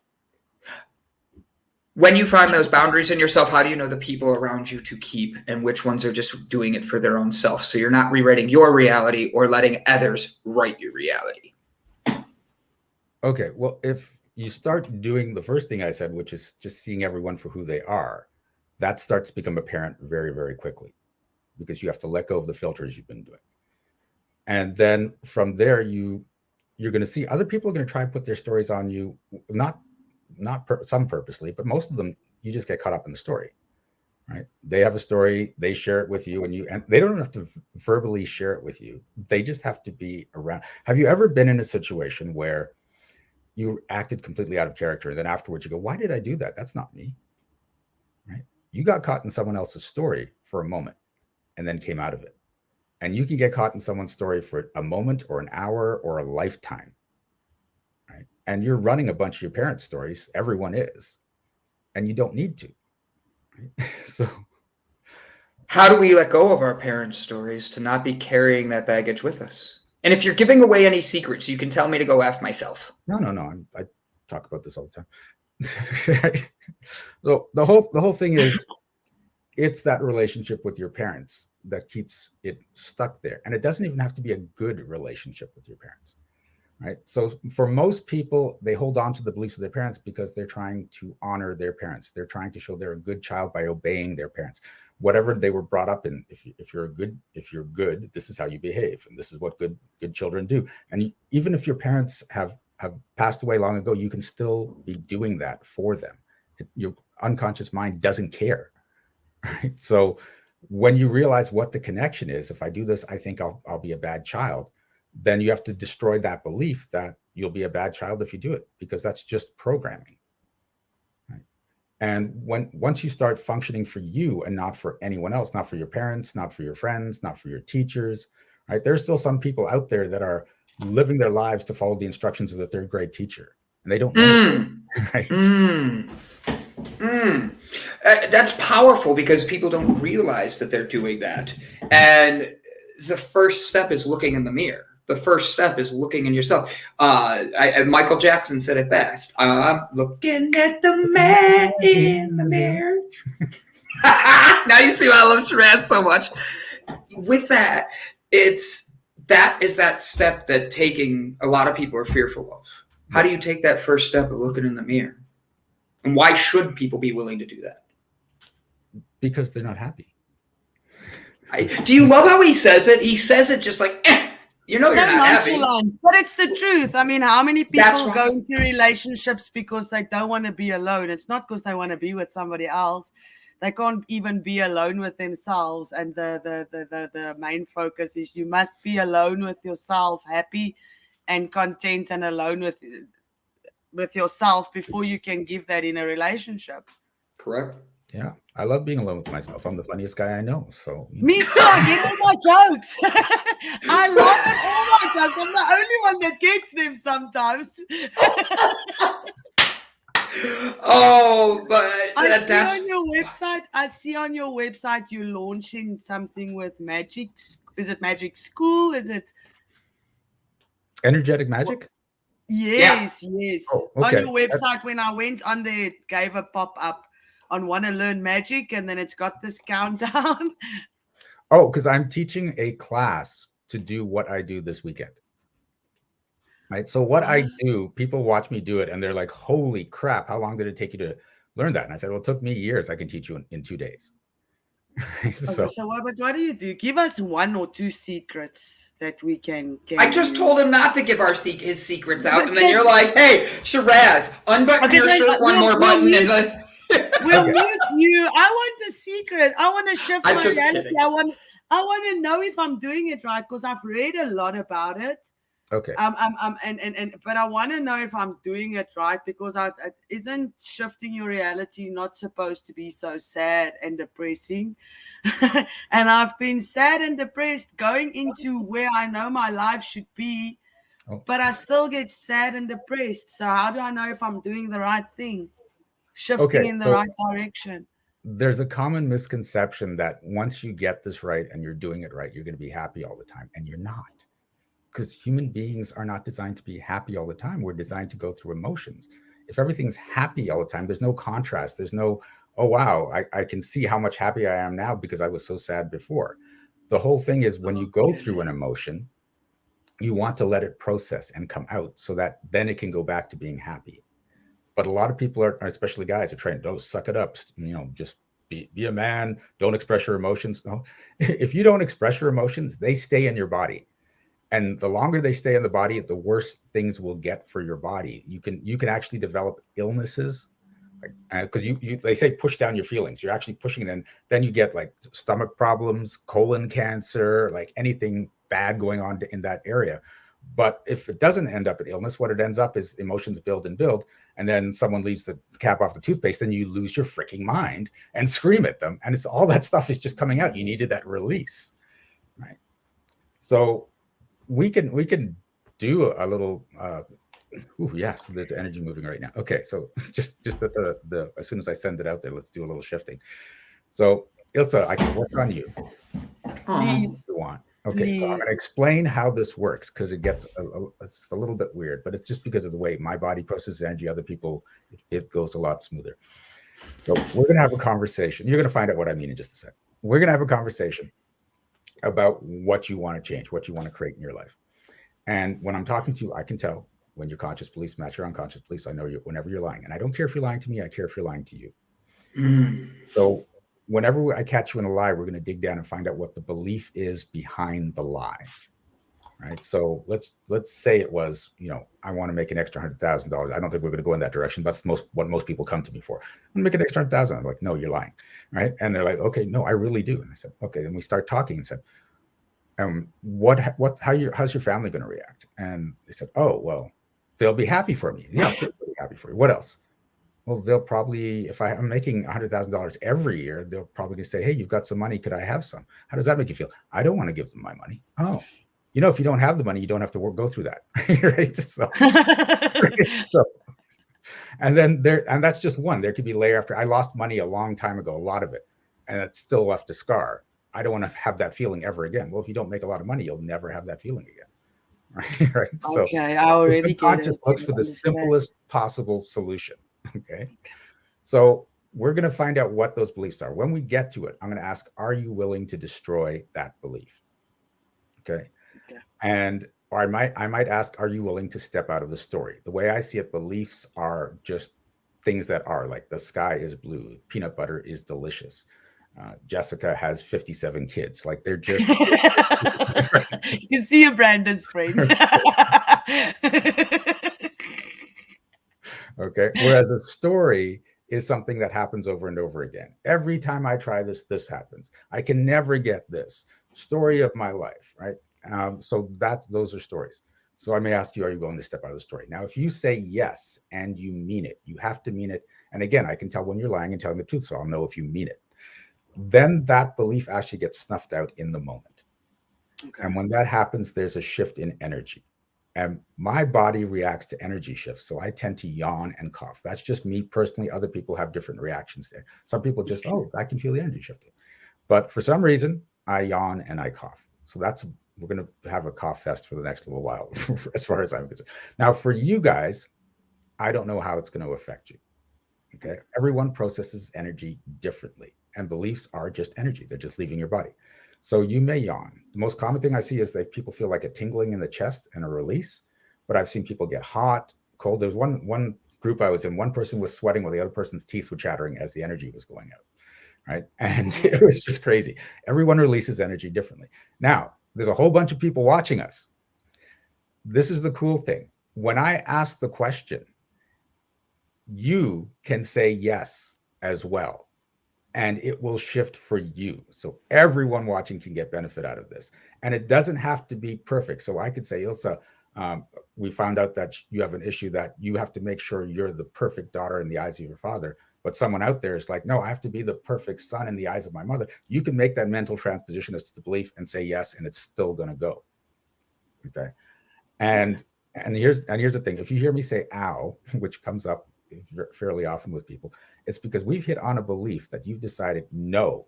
when you find those boundaries in yourself, how do you know the people around you to keep and which ones are just doing it for their own self? So you're not rewriting your reality or letting others write your reality. Okay, well, if you start doing the first thing I said, which is just seeing everyone for who they are, that starts to become apparent very, very quickly, because you have to let go of the filters you've been doing. And then from there, you're going to see other people are going to try and put their stories on you, some purposely, but most of them, you just get caught up in the story, right? They have a story, they share it with you, and they don't have to verbally share it with you. They just have to be around. Have you ever been in a situation where you acted completely out of character, and then afterwards you go, why did I do that? That's not me, right? You got caught in someone else's story for a moment and then came out of it. And you can get caught in someone's story for a moment or an hour or a lifetime, right? And you're running a bunch of your parents' stories. Everyone is, and you don't need to, right? So how do we let go of our parents' stories to not be carrying that baggage with us? And if you're giving away any secrets, you can tell me to go F myself. No. I talk about this all the time. So the whole thing is, it's that relationship with your parents that keeps it stuck there. And it doesn't even have to be a good relationship with your parents, right? So for most people, they hold on to the beliefs of their parents because they're trying to honor their parents. They're trying to show they're a good child by obeying their parents. Whatever they were brought up in, if you're good, this is how you behave, and this is what good children do. And even if your parents have passed away long ago, you can still be doing that for them. Your unconscious mind doesn't care, right? So when you realize what the connection is, if I do this, I think I'll be a bad child, then you have to destroy that belief that you'll be a bad child if you do it, because that's just programming. And once you start functioning for you and not for anyone else, not for your parents, not for your friends, not for your teachers, right? There's still some people out there that are living their lives to follow the instructions of the third grade teacher, and they don't know. Right? That's powerful, because people don't realize that they're doing that. And the first step is looking in the mirror. The first step is looking in yourself. Michael Jackson said it best. I'm looking at the man in the mirror. Now you see why I love Shiraz so much. With that, that is that step that taking a lot of people are fearful of. How do you take that first step of looking in the mirror? And why should people be willing to do that? Because they're not happy. Do you love how he says it? He says it just like, you're not happy. But it's the truth. I mean, how many people go into relationships because they don't want to be alone? It's not because they want to be with somebody else. They can't even be alone with themselves. And the main focus is you must be alone with yourself, happy and content, and alone with yourself before you can give that in a relationship. Correct. Yeah, I love being alone with myself. I'm the funniest guy I know. So me too. I get all my jokes. I laugh at all my jokes. I'm the only one that gets them sometimes. Oh, but I see on your website you're launching something with magic. Is it Magic School? Is it Energetic Magic? Yes, yes. Oh, On okay. your website, when I went on there, it gave a pop-up on Want to Learn Magic, and then it's got this countdown. Oh, because I'm teaching a class to do what I do this weekend. Right. So what I do, people watch me do it and they're like, holy crap, how long did it take you to learn that? And I said, well, it took me years. I can teach you in 2 days. Okay, so what do you do? Give us 1 or 2 secrets that we can I just told him not to give his secrets out, and then you're like, "Hey, Shiraz, unbutton your shirt one more button." We'll mute you. I want the secret. I want to shift I'm my just reality. kidding. I want to know if I'm doing it right because I've read a lot about it. Okay. But I want to know if I'm doing it right because isn't shifting your reality not supposed to be so sad and depressing? And I've been sad and depressed going into where I know my life should be, but I still get sad and depressed. So how do I know if I'm doing the right thing? Shifting in the right direction. There's a common misconception that once you get this right and you're doing it right, you're going to be happy all the time, and you're not. Because human beings are not designed to be happy all the time. We're designed to go through emotions. If everything's happy all the time, there's no contrast. There's no, oh, wow, I can see how much happy I am now because I was so sad before. The whole thing is when you go through an emotion, you want to let it process and come out so that then it can go back to being happy. But a lot of people are, especially guys, are trained, don't suck it up, just be a man, don't express your emotions. No, if you don't express your emotions, they stay in your body. And the longer they stay in the body, the worse things will get for your body. You can actually develop illnesses, because they say push down your feelings. You're actually pushing it, and then you get like stomach problems, colon cancer, like anything bad going on in that area. But if it doesn't end up in illness, what it ends up is emotions build and build, and then someone leaves the cap off the toothpaste, then you lose your freaking mind and scream at them, and it's all that stuff is just coming out. You needed that release, right? So we can do a little so there's energy moving right now. Okay, so just at the as soon as I send it out there, let's do a little shifting. So Ilse, I can work on you. Please. You want. Okay, so I'm going to explain how this works because it's a little bit weird, but it's just because of the way my body processes energy. Other people, it goes a lot smoother. So we're going to have a conversation. You're going to find out what I mean in just a sec. We're going to have a conversation about what you want to change, what you want to create in your life. And when I'm talking to you, I can tell when your conscious beliefs match your unconscious beliefs. I know you whenever you're lying. And I don't care if you're lying to me, I care if you're lying to you. So whenever I catch you in a lie, we're going to dig down and find out what the belief is behind the lie. Right. So let's say it was, I want to make an extra $100,000. I don't think we're going to go in that direction. That's what most people come to me for. I'm going to make an extra $100,000. I'm like, no, you're lying. Right. And they're like, okay, no, I really do. And I said, okay. And we start talking and said, how's your family going to react? And they said, oh, well, they'll be happy for me. Yeah, they'll be happy for you. What else? Well, they'll probably, if I'm making $100,000 every year, they'll probably say, hey, you've got some money. Could I have some? How does that make you feel? I don't want to give them my money. Oh, if you don't have the money, you don't have to go through that. Right. So, and that's just one. There could be layer after. I lost money a long time ago, a lot of it, and it still left a scar. I don't want to have that feeling ever again. Well, if you don't make a lot of money, you'll never have that feeling again. Right. Okay, so I already the subconscious looks for the simplest possible solution. Okay. So we're going to find out what those beliefs are. When we get to it, I'm going to ask, are you willing to destroy that belief? Okay. And I might ask, are you willing to step out of the story? The way I see it, beliefs are just things that are like the sky is blue, peanut butter is delicious. Jessica has 57 kids. Like they're just. You can see your Brandon's friend. Okay. Whereas a story is something that happens over and over again. Every time I try this happens. I can never get this. Story of my life, right? So those are stories. So I may ask you, are you willing to step out of the story? Now, if you say yes and you mean it, you have to mean it. And again, I can tell when you're lying and telling the truth, so I'll know if you mean it. Then that belief actually gets snuffed out in the moment. Okay. And when that happens, there's a shift in energy. And my body reacts to energy shifts. So I tend to yawn and cough. That's just me personally. Other people have different reactions there. Some people just, I can feel the energy shifting. But for some reason, I yawn and I cough. So that's we're going to have a cough fest for the next little while, as far as I'm concerned. Now, for you guys, I don't know how it's going to affect you. Okay. Everyone processes energy differently, and beliefs are just energy. They're just leaving your body. So you may yawn. The most common thing I see is that people feel like a tingling in the chest and a release, but I've seen people get hot, cold. There's one group I was in, one person was sweating while the other person's teeth were chattering as the energy was going out. Right. And it was just crazy. Everyone releases energy differently. Now, there's a whole bunch of people watching us. This is the cool thing. When I ask the question, you can say yes as well, and it will shift for you. So everyone watching can get benefit out of this. And it doesn't have to be perfect. So I could say, Ilse, we found out that you have an issue that you have to make sure you're the perfect daughter in the eyes of your father. But someone out there is like, no, I have to be the perfect son in the eyes of my mother. You can make that mental transposition as to the belief and say yes, and it's still going to go. Okay. And here's the thing. If you hear me say ow, which comes up fairly often with people, it's because we've hit on a belief that you've decided, no,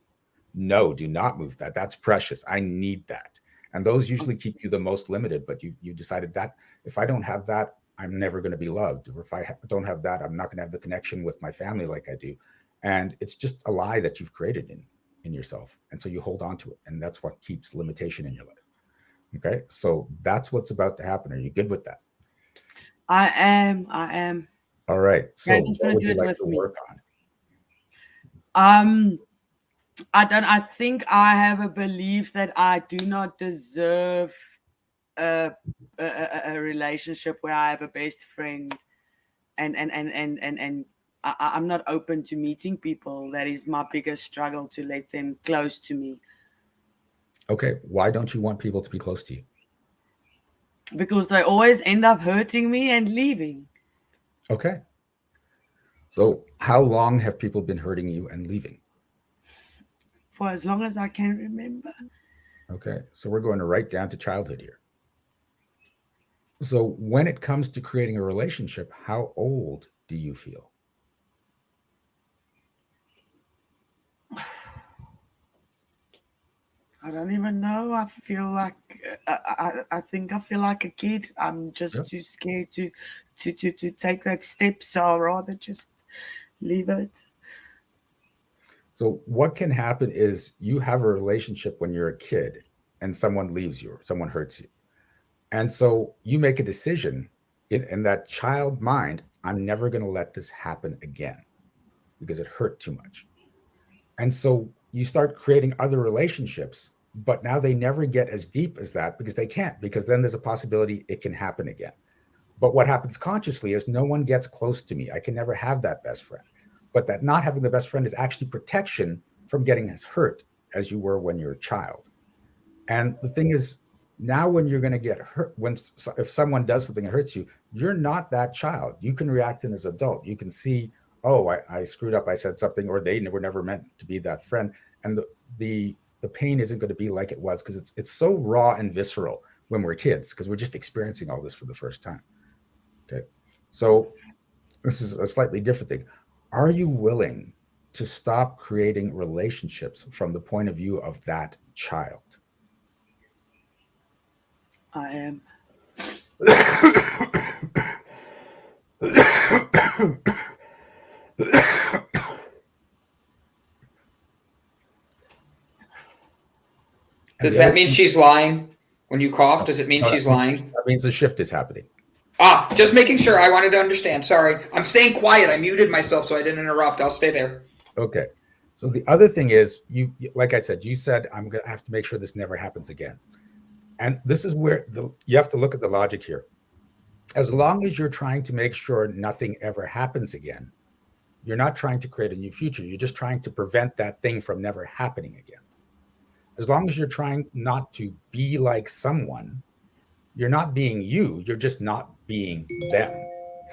do not move that. That's precious. I need that. And those usually keep you the most limited, but you decided that if I don't have that, I'm never going to be loved. Or if I don't have that, I'm not going to have the connection with my family like I do. And it's just a lie that you've created in yourself. And so you hold on to it. And that's what keeps limitation in your life. Okay. So that's what's about to happen. Are you good with that? I am. All right. So Brandon's what gonna would do you it like with to me. work on? I think I have a belief that I do not deserve a relationship where I have a best friend, and I'm not open to meeting people. That is my biggest struggle, to let them close to me. Okay. Why don't you want people to be close to you? Because they always end up hurting me and leaving. Okay. So how long have people been hurting you and leaving? For as long as I can remember. Okay. So we're going to right down to childhood here. So when it comes to creating a relationship, how old do you feel? I don't even know. I feel like I think I feel like a kid. I'm just too scared to take that step. So I'll rather just leave it. So what can happen is you have a relationship when you're a kid and someone leaves you or someone hurts you. And so you make a decision in that child mind, I'm never going to let this happen again because it hurt too much. And so you start creating other relationships, but now they never get as deep as that because they can't, because then there's a possibility it can happen again. But what happens consciously is no one gets close to me. I can never have that best friend. But that not having the best friend is actually protection from getting as hurt as you were when you're a child. And the thing is, now when you're going to get hurt, if someone does something that hurts you, you're not that child. You can react in as an adult. You can see, oh, I screwed up. I said something, or they were never meant to be that friend. And the pain isn't going to be like it was, because it's so raw and visceral when we're kids, because we're just experiencing all this for the first time. Okay. So this is a slightly different thing. Are you willing to stop creating relationships from the point of view of that child? I am. Does that mean she's lying? When you cough, does it mean she's lying? That means a shift is happening. Just making sure. I wanted to understand. Sorry. I'm staying quiet. I muted myself so I didn't interrupt. I'll stay there. Okay. So the other thing is, you like I said, you said, I'm going to have to make sure this never happens again. And this is where you have to look at the logic here. As long as you're trying to make sure nothing ever happens again, you're not trying to create a new future. You're just trying to prevent that thing from never happening again. As long as you're trying not to be like someone, you're not being you. You're just not being them,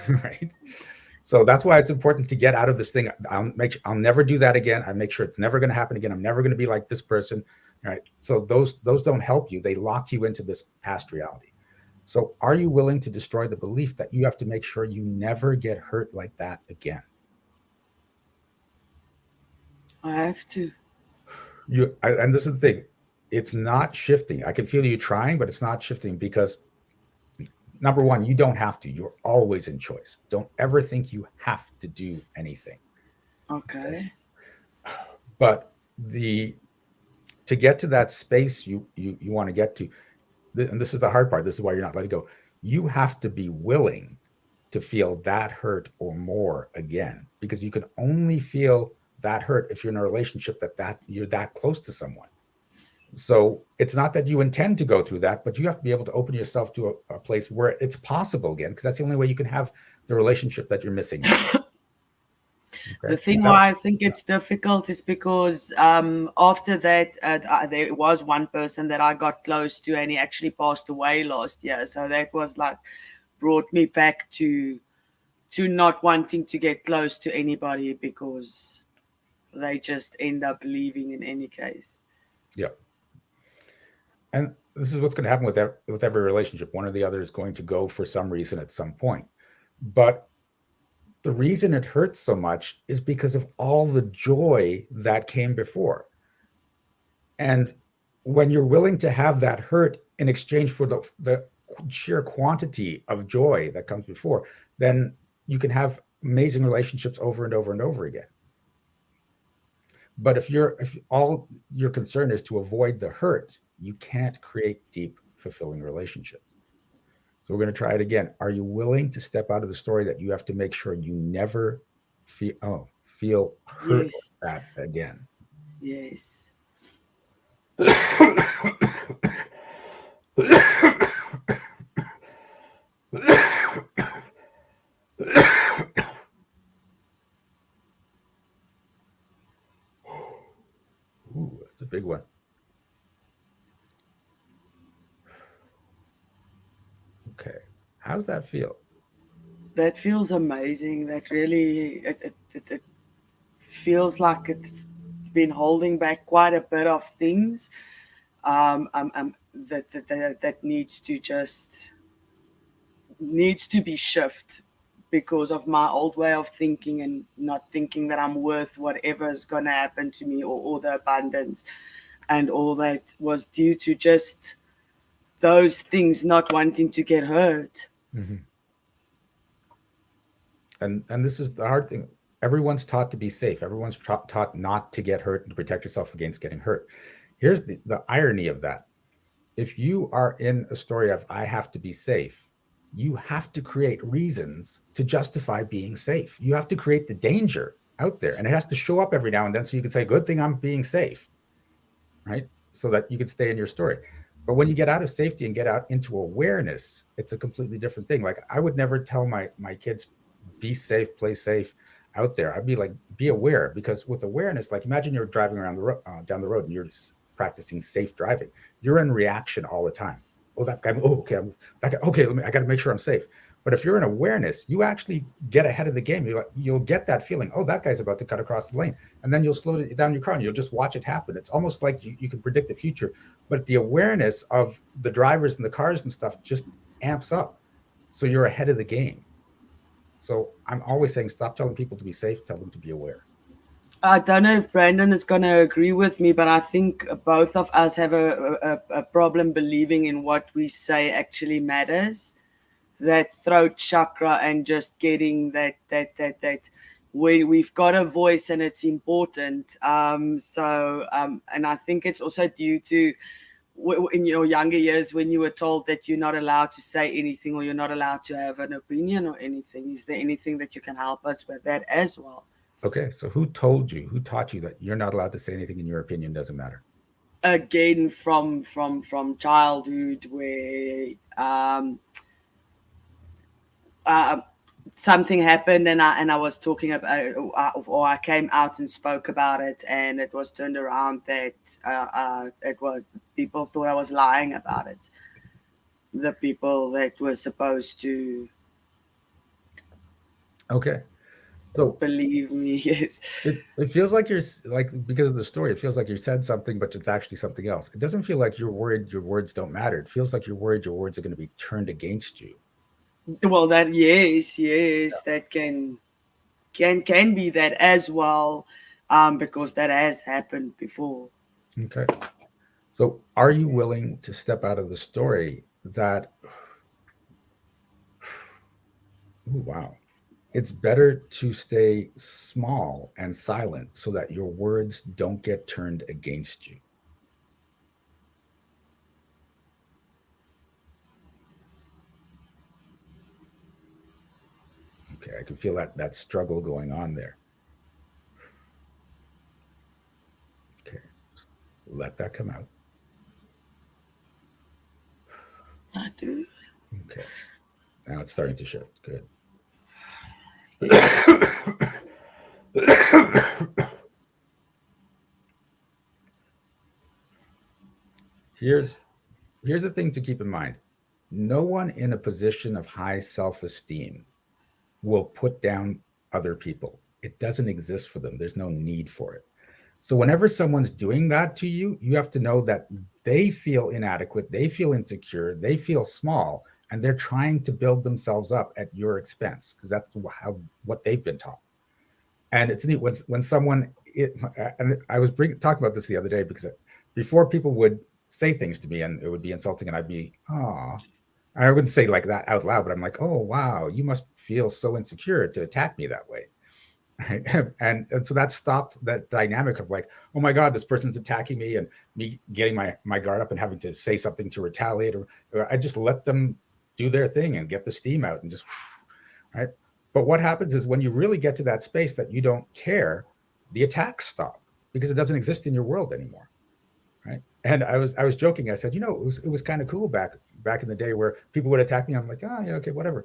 right? So that's why it's important to get out of this thing. I'll never do that again. I make sure it's never going to happen again. I'm never going to be like this person, right? So those don't help you. They lock you into this past reality. So are you willing to destroy the belief that you have to make sure you never get hurt like that again? I have to. And this is the thing. it's not shifting. I can feel you trying, but it's not shifting because number one, you don't have to. You're always in choice. Don't ever think you have to do anything. Okay. But to get to that space you want to get to, and this is the hard part. This is why you're not letting go. You have to be willing to feel that hurt or more again, because you can only feel that hurt if you're in a relationship that you're that close to someone. So it's not that you intend to go through that, but you have to be able to open yourself to a place where it's possible again, because that's the only way you can have the relationship that you're missing. Okay. The thing why I think it's difficult is because after that, there was one person that I got close to, and he actually passed away last year. So that was like brought me back to not wanting to get close to anybody because they just end up leaving in any case. Yeah. And this is what's going to happen with every relationship. One or the other is going to go for some reason at some point. But the reason it hurts so much is because of all the joy that came before. And when you're willing to have that hurt in exchange for the sheer quantity of joy that comes before, then you can have amazing relationships over and over and over again. But if all your concern is to avoid the hurt, you can't create deep, fulfilling relationships. So we're going to try it again. Are you willing to step out of the story that you have to make sure you never feel hurt like that again? Yes. Ooh, that's a big one. Okay. How's that feel? That feels amazing. That really, it feels like it's been holding back quite a bit of things that needs to be shifted because of my old way of thinking and not thinking that I'm worth whatever is going to happen to me or the abundance. And all that was due to just those things not wanting to get hurt. Mm-hmm. And this is the hard thing. Everyone's taught to be safe. Everyone's taught not to get hurt and to protect yourself against getting hurt. Here's the irony of that. If you are in a story of I have to be safe, you have to create reasons to justify being safe. You have to create the danger out there, and it has to show up every now and then so you can say, good thing I'm being safe, right? So that you can stay in your story. But when you get out of safety and get out into awareness, it's a completely different thing. Like I would never tell my kids, be safe, play safe out there. I'd be like, be aware, because with awareness, like imagine you're driving around down the road and you're just practicing safe driving. You're in reaction all the time. Oh, that guy. Oh, okay. I got to make sure I'm safe. But if you're in awareness, you actually get ahead of the game. You'll get that feeling. Oh, that guy's about to cut across the lane, and then you'll slow down your car and you'll just watch it happen. It's almost like you can predict the future, but the awareness of the drivers and the cars and stuff just amps up. So you're ahead of the game. So I'm always saying, stop telling people to be safe. Tell them to be aware. I don't know if Brandon is going to agree with me, but I think both of us have a problem believing in what we say actually matters. That throat chakra and just getting that we've got a voice and it's important. And I think it's also due to in your younger years when you were told that you're not allowed to say anything or you're not allowed to have an opinion or anything. Is there anything that you can help us with that as well? Okay, so who taught you that you're not allowed to say anything and your opinion doesn't matter? Again, from childhood, where something happened and I was talking about, or I came out and spoke about it, and it was turned around that people thought I was lying about it. The people that were supposed to, okay. So believe me, yes. It feels like you're because of the story, it feels like you said something, but it's actually something else. It doesn't feel like you're worried your words don't matter. It feels like you're worried your words are going to be turned against you. Well, that yes, yeah. That can be that as well, because that has happened before. Okay. So are you willing to step out of the story that, ooh, wow, it's better to stay small and silent so that your words don't get turned against you? Okay, I can feel that struggle going on there. Okay, just let that come out. I do. Okay, now it's starting to shift. Good. here's here's the thing to keep in mind. No one in a position of high self-esteem will put down other people. It doesn't exist for them. There's no need for it. So whenever someone's doing that to you, you have to know that they feel inadequate, they feel insecure, they feel small, and they're trying to build themselves up at your expense because that's how what they've been taught. And it's neat when someone and I was talking about this the other day because before people would say things to me and it would be insulting and I'd be, oh, I wouldn't say like that out loud, but I'm like, oh wow, you must feel so insecure to attack me that way. Right? And so that stopped that dynamic of like, oh my God, this person's attacking me and me getting my guard up and having to say something to retaliate, or I just let them do their thing and get the steam out and just, right? But what happens is when you really get to that space that you don't care, the attacks stop because it doesn't exist in your world anymore. Right. And I was joking. I said, it was kind of cool back in the day where people would attack me. I'm like, oh yeah, okay, whatever.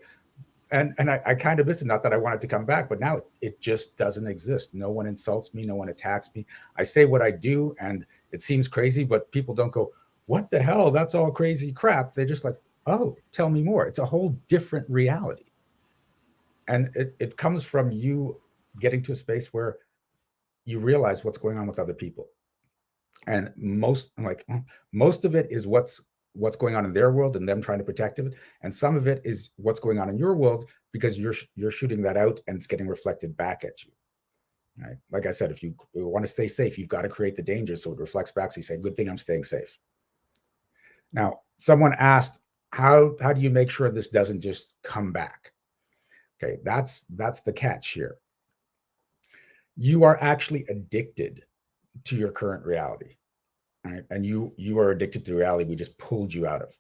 And I kind of miss it. Not that I wanted to come back, but now it just doesn't exist. No one insults me. No one attacks me. I say what I do, and it seems crazy, but people don't go, what the hell? That's all crazy crap. They're just like, oh, tell me more. It's a whole different reality. And it comes from you getting to a space where you realize what's going on with other people. And most of it is what's going on in their world and them trying to protect it, and some of it is what's going on in your world because you're shooting that out and it's getting reflected back at you. Right? Like I said, if you want to stay safe, you've got to create the danger so it reflects back. So you say, good thing I'm staying safe. Now, someone asked, how do you make sure this doesn't just come back? Okay, that's the catch here. You are actually addicted to your current reality, right? And you are addicted to the reality we just pulled you out of.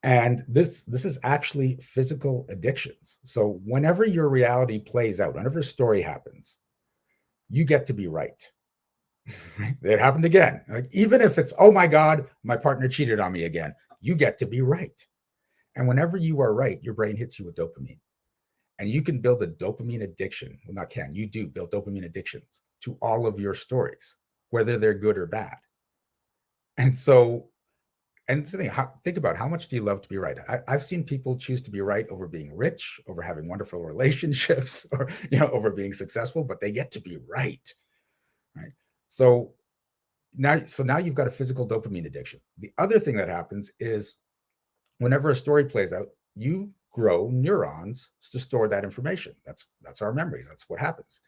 And this is actually physical addictions. So whenever your reality plays out, whenever a story happens, you get to be right. It happened again. Like, even if it's, oh my God, my partner cheated on me again, you get to be right. And whenever you are right, your brain hits you with dopamine. And you can build a dopamine addiction. Well, not can, you do build dopamine addictions to all of your stories, whether they're good or bad. And so, think about how much do you love to be right? I've seen people choose to be right over being rich, over having wonderful relationships, or over being successful, but they get to be right. Right. So now you've got a physical dopamine addiction. The other thing that happens is whenever a story plays out, you grow neurons to store that information. That's our memories. That's what happens.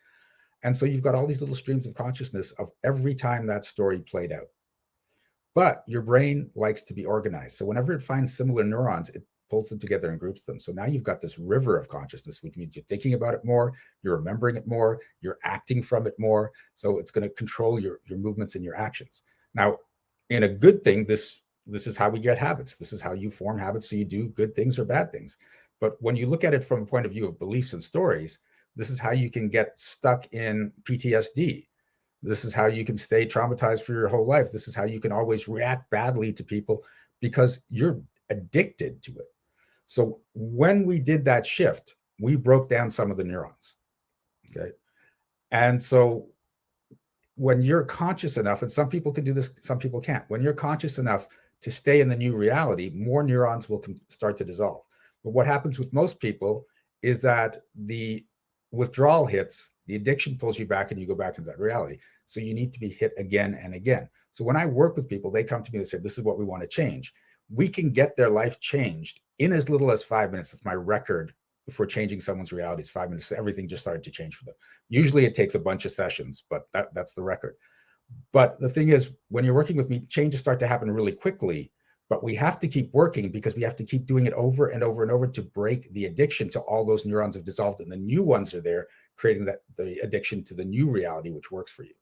And so you've got all these little streams of consciousness of every time that story played out. But your brain likes to be organized. So whenever it finds similar neurons, it pulls them together and groups them. So now you've got this river of consciousness, which means you're thinking about it more, you're remembering it more, you're acting from it more. So it's going to control your movements and your actions. Now, in a good thing, this is how we get habits. This is how you form habits so you do good things or bad things. But when you look at it from a point of view of beliefs and stories, this is how you can get stuck in PTSD. This is how you can stay traumatized for your whole life. This is how you can always react badly to people because you're addicted to it. So when we did that shift, we broke down some of the neurons. Okay. And so when you're conscious enough, and some people can do this, some people can't. When you're conscious enough to stay in the new reality, more neurons will start to dissolve. But what happens with most people is that the withdrawal hits, the addiction pulls you back and you go back into that reality. So you need to be hit again and again. So when I work with people, they come to me and say, this is what we want to change. We can get their life changed in as little as 5 minutes. It's my record for changing someone's reality. Is 5 minutes. Everything just started to change for them. Usually it takes a bunch of sessions, but that's the record. But the thing is, when you're working with me, changes start to happen really quickly. But we have to keep working because we have to keep doing it over and over and over to break the addiction to all those neurons have dissolved and the new ones are there, creating the addiction to the new reality, which works for you.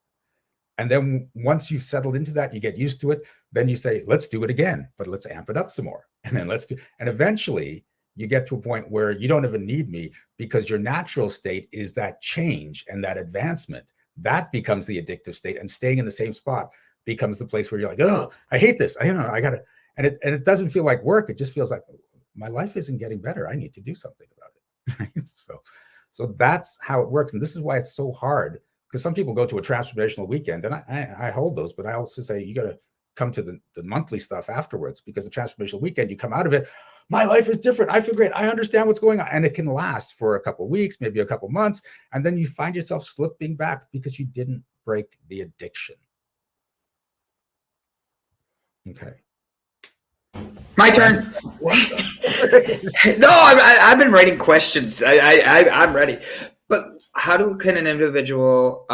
And then once you've settled into that, you get used to it. Then you say, let's do it again, but let's amp it up some more. And then and eventually you get to a point where you don't even need me because your natural state is that change and that advancement. That becomes the addictive state, and staying in the same spot becomes the place where you're like, oh, I hate this. I gotta, and it doesn't feel like work. It just feels like my life isn't getting better. I need to do something about it. Right? So that's how it works. And this is why it's so hard, because some people go to a transformational weekend, and I hold those, but I also say you got to come to the monthly stuff afterwards, because the transformational weekend, you come out of it, my life is different. I feel great. I understand what's going on. And it can last for a couple of weeks, maybe a couple of months. And then you find yourself slipping back because you didn't break the addiction. Okay. My turn. No, I've been writing questions. I'm ready. But can an individual,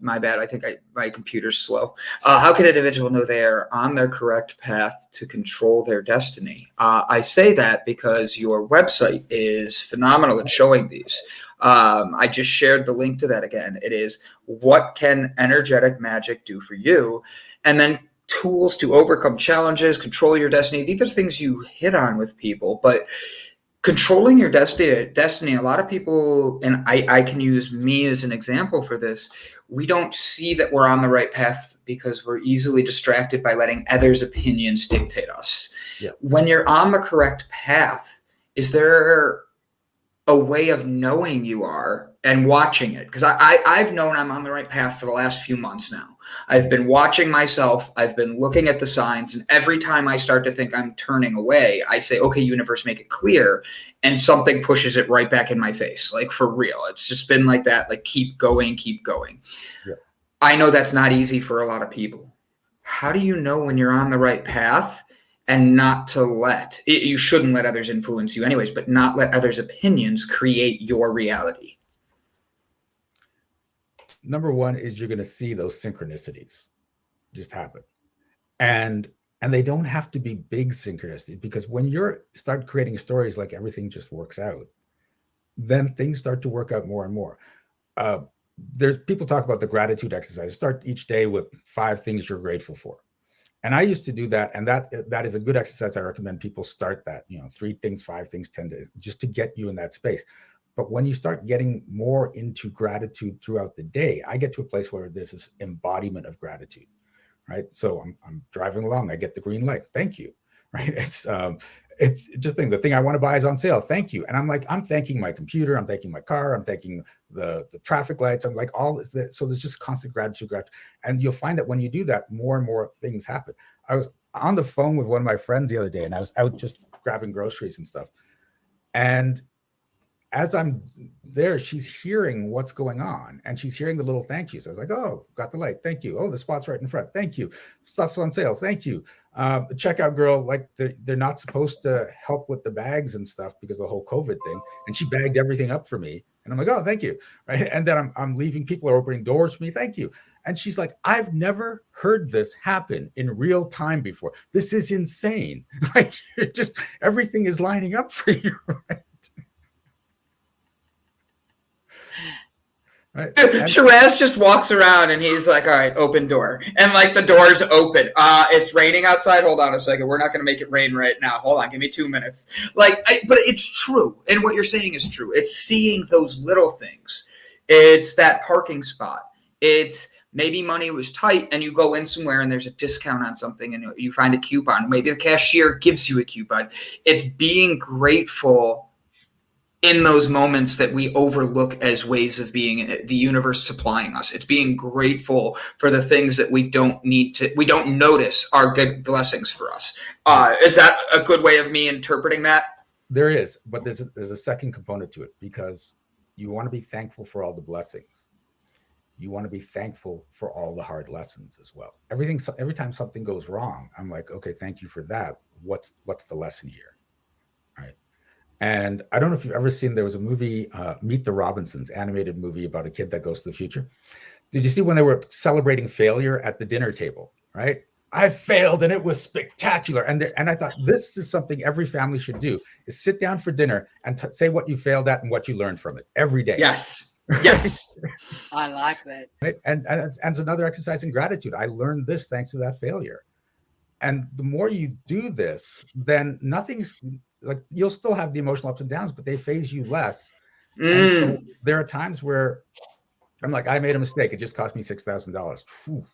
my bad, I think my computer's slow. How can an individual know they are on their correct path to control their destiny? I say that because your website is phenomenal at showing these. I just shared the link to that again. It is what can energetic magic do for you? And then tools to overcome challenges, control your destiny. These are things you hit on with people, but controlling your destiny, a lot of people, and I can use me as an example for this, we don't see that we're on the right path because we're easily distracted by letting others' opinions dictate us. Yeah. When you're on the correct path, is there a way of knowing you are and watching it? Because I've known I'm on the right path for the last few months now. I've been watching myself. I've been looking at the signs. And every time I start to think I'm turning away, I say, okay, universe, make it clear. And something pushes it right back in my face. Like, for real. It's just been like that. Like, keep going, keep going. Yeah. I know that's not easy for a lot of people. How do you know when you're on the right path and not to you shouldn't let others influence you anyways, but not let others' opinions create your reality? Number one is you're going to see those synchronicities just happen. And they don't have to be big synchronicities, because when you start creating stories like everything just works out, then things start to work out more and more. There's people talk about the gratitude exercise. Start each day with 5 things you're grateful for. And I used to do that. And that is a good exercise. I recommend people start that, 3 things, 5 things, 10 days, just to get you in that space. But when you start getting more into gratitude throughout the day, I get to a place where there's this embodiment of gratitude, right? So I'm driving along, I get the green light, thank you, right? It's just the thing I want to buy is on sale, thank you. And I'm thanking my computer, I'm thanking my car, I'm thanking the traffic lights, I'm like all this. So there's just constant gratitude. And you'll find that when you do that, more and more things happen. I was on the phone with one of my friends the other day, and I was out just grabbing groceries and stuff. And as I'm there, she's hearing what's going on, and she's hearing the little thank yous. I was like, oh, got the light, thank you. Oh, the spot's right in front, thank you. Stuff's on sale, thank you. The checkout girl, like they're not supposed to help with the bags and stuff because of the whole COVID thing, and she bagged everything up for me. And I'm like, oh, thank you. Right. And then I'm leaving, people are opening doors for me, thank you. And she's like, I've never heard this happen in real time before. This is insane. Like, everything is lining up for you, right? Right. Shiraz just walks around and he's like, all right, open door. And like the door's open. It's raining outside. Hold on a second. We're not going to make it rain right now. Hold on. Give me 2 minutes. But it's true. And what you're saying is true. It's seeing those little things. It's that parking spot. It's maybe money was tight and you go in somewhere and there's a discount on something and you find a coupon. Maybe the cashier gives you a coupon. It's being grateful in those moments that we overlook as ways of being, the universe supplying us. It's being grateful for the things that we don't notice are good blessings for us. Is that a good way of me interpreting that? There is, but there's a second component to it, because you want to be thankful for all the blessings. You want to be thankful for all the hard lessons as well. Every time something goes wrong, I'm like, okay, thank you for that. What's the lesson here? Right. And I don't know if you've ever seen, there was a movie, Meet the Robinsons, animated movie about a kid that goes to the future. Did you see when they were celebrating failure at the dinner table, right? I failed and it was spectacular. And I thought this is something every family should do, is sit down for dinner and say what you failed at and what you learned from it every day. Yes. Yes. I like that. Right? And it's another exercise in gratitude. I learned this thanks to that failure. And the more you do this, then nothing's like, you'll still have the emotional ups and downs, but they phase you less. And so there are times where I'm like, I made a mistake. It just cost me $6,000.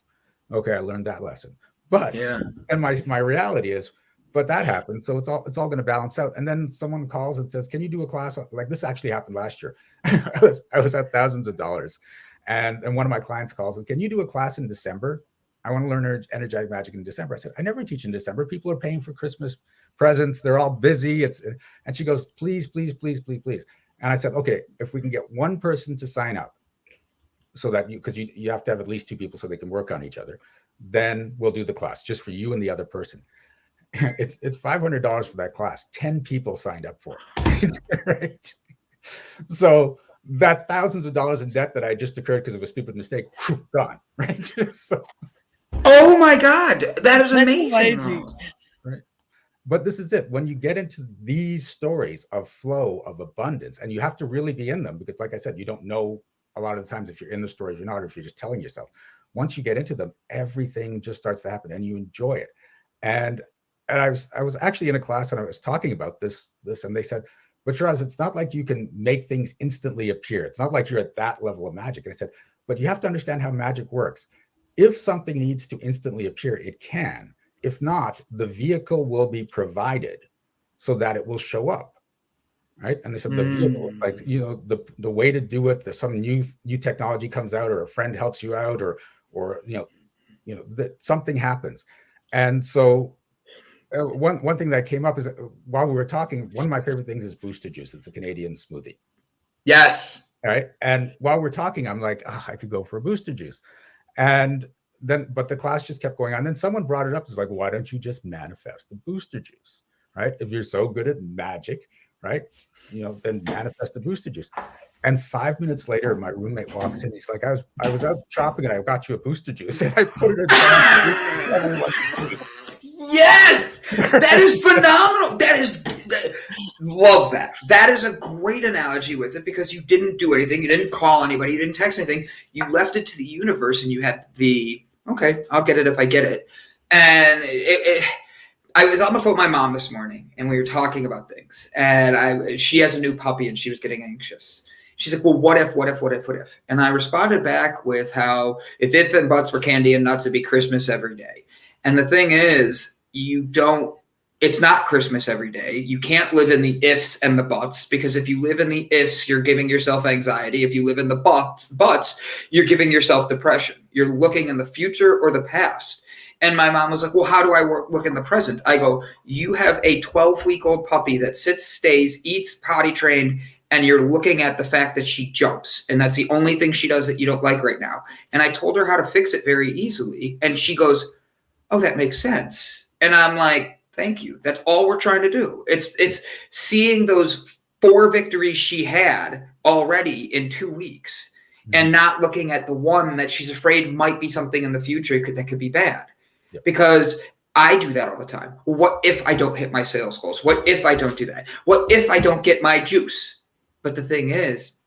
Okay, I learned that lesson. But and my reality is, but that happened. So it's all going to balance out. And then someone calls and says, can you do a class? Like this actually happened last year. I was at thousands of dollars. And one of my clients calls and, can you do a class in December? I want to learn energetic magic in December. I said, I never teach in December. People are paying for Christmas presents. They're all busy. And she goes, please, please, please, please, please. And I said, okay, if we can get one person to sign up so that because you have to have at least 2 people so they can work on each other, then we'll do the class just for you and the other person. It's $500 for that class. 10 people signed up for it. Right? So that thousands of dollars in debt that I just incurred because of a stupid mistake, gone. Right? So, oh my God, that is amazing. Right. But this is it. When you get into these stories of flow, of abundance, and you have to really be in them, because like I said, you don't know a lot of the times if you're in the stories or not, or if you're just telling yourself. Once you get into them, everything just starts to happen and you enjoy it. And I was actually in a class and I was talking about this, and they said, but Shiraz, it's not like you can make things instantly appear. It's not like you're at that level of magic. And I said, but you have to understand how magic works. If something needs to instantly appear, it can. If not, the vehicle will be provided so that it will show up. Right. And they said the vehicle, like, the way to do it, some new technology comes out, or a friend helps you out, or that something happens. And so one thing that came up is while we were talking, one of my favorite things is Booster Juice. It's a Canadian smoothie. Yes. All right. And while we're talking, I'm like, I could go for a Booster Juice. And then, but the class just kept going on. Then someone brought it up. It's like, why don't you just manifest a Booster Juice? Right. If you're so good at magic, right, then manifest a Booster Juice. And 5 minutes later, my roommate walks in. He's like, I was out shopping and I got you a Booster Juice. And I put it in. Yes, that is phenomenal. Love that. That is a great analogy with it, because you didn't do anything. You didn't call anybody. You didn't text anything. You left it to the universe, and you had okay, I'll get it if I get it. And I was on the phone with my mom this morning, and we were talking about things. And she has a new puppy, and she was getting anxious. She's like, well, what if? And I responded back with how if and buts were candy and nuts, it'd be Christmas every day. And the thing is, it's not Christmas every day. You can't live in the ifs and the buts, because if you live in the ifs, you're giving yourself anxiety. If you live in the buts, you're giving yourself depression. You're looking in the future or the past. And my mom was like, well, how do I look in the present? I go, you have a 12-week-old puppy that sits, stays, eats, potty trained, and you're looking at the fact that she jumps. And that's the only thing she does that you don't like right now. And I told her how to fix it very easily. And she goes, oh, that makes sense. And I'm like, thank you. That's all we're trying to do. It's seeing those 4 victories she had already in 2 weeks, and not looking at the one that she's afraid might be something in the future that could be bad. Yep. Because I do that all the time. What if I don't hit my sales goals? What if I don't do that? What if I don't get my juice? But the thing is,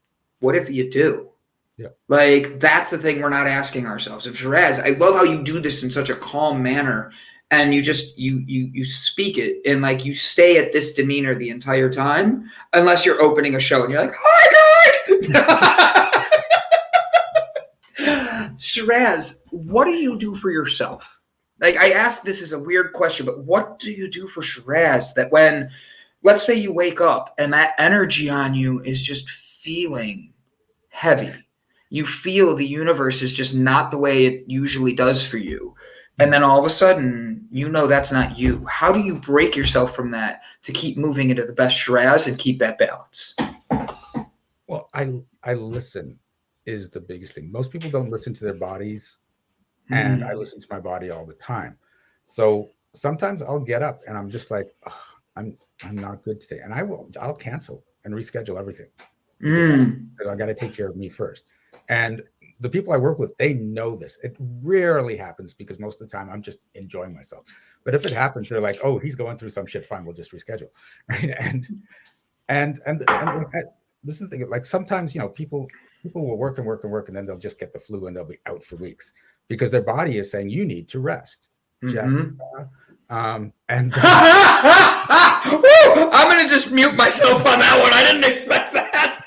what if you do? Yep. Like, that's the thing we're not asking ourselves. And Shiraz, I love how you do this in such a calm manner, and you just you speak it, and like you stay at this demeanor the entire time, unless you're opening a show and you're like, hi guys. Shiraz, what do you do for yourself? Like, I asked, this is a weird question, but what do you do for Shiraz that when, let's say you wake up and that energy on you is just feeling heavy? You feel the universe is just not the way it usually does for you. And then all of a sudden, that's not you. How do you break yourself from that to keep moving into the best Shiraz and keep that balance? Well, I listen is the biggest thing. Most people don't listen to their bodies, and I listen to my body all the time. So sometimes I'll get up and I'm just like, I'm not good today. And I'll cancel and reschedule everything because I got to take care of me first. And the people I work with, they know this. It rarely happens because most of the time I'm just enjoying myself. But if it happens, they're like, "Oh, he's going through some shit. Fine, we'll just reschedule." Right? And this is the thing. Like sometimes, people will work and work and work, and then they'll just get the flu and they'll be out for weeks because their body is saying you need to rest. Mm-hmm. And I'm gonna just mute myself on that one. I didn't expect that.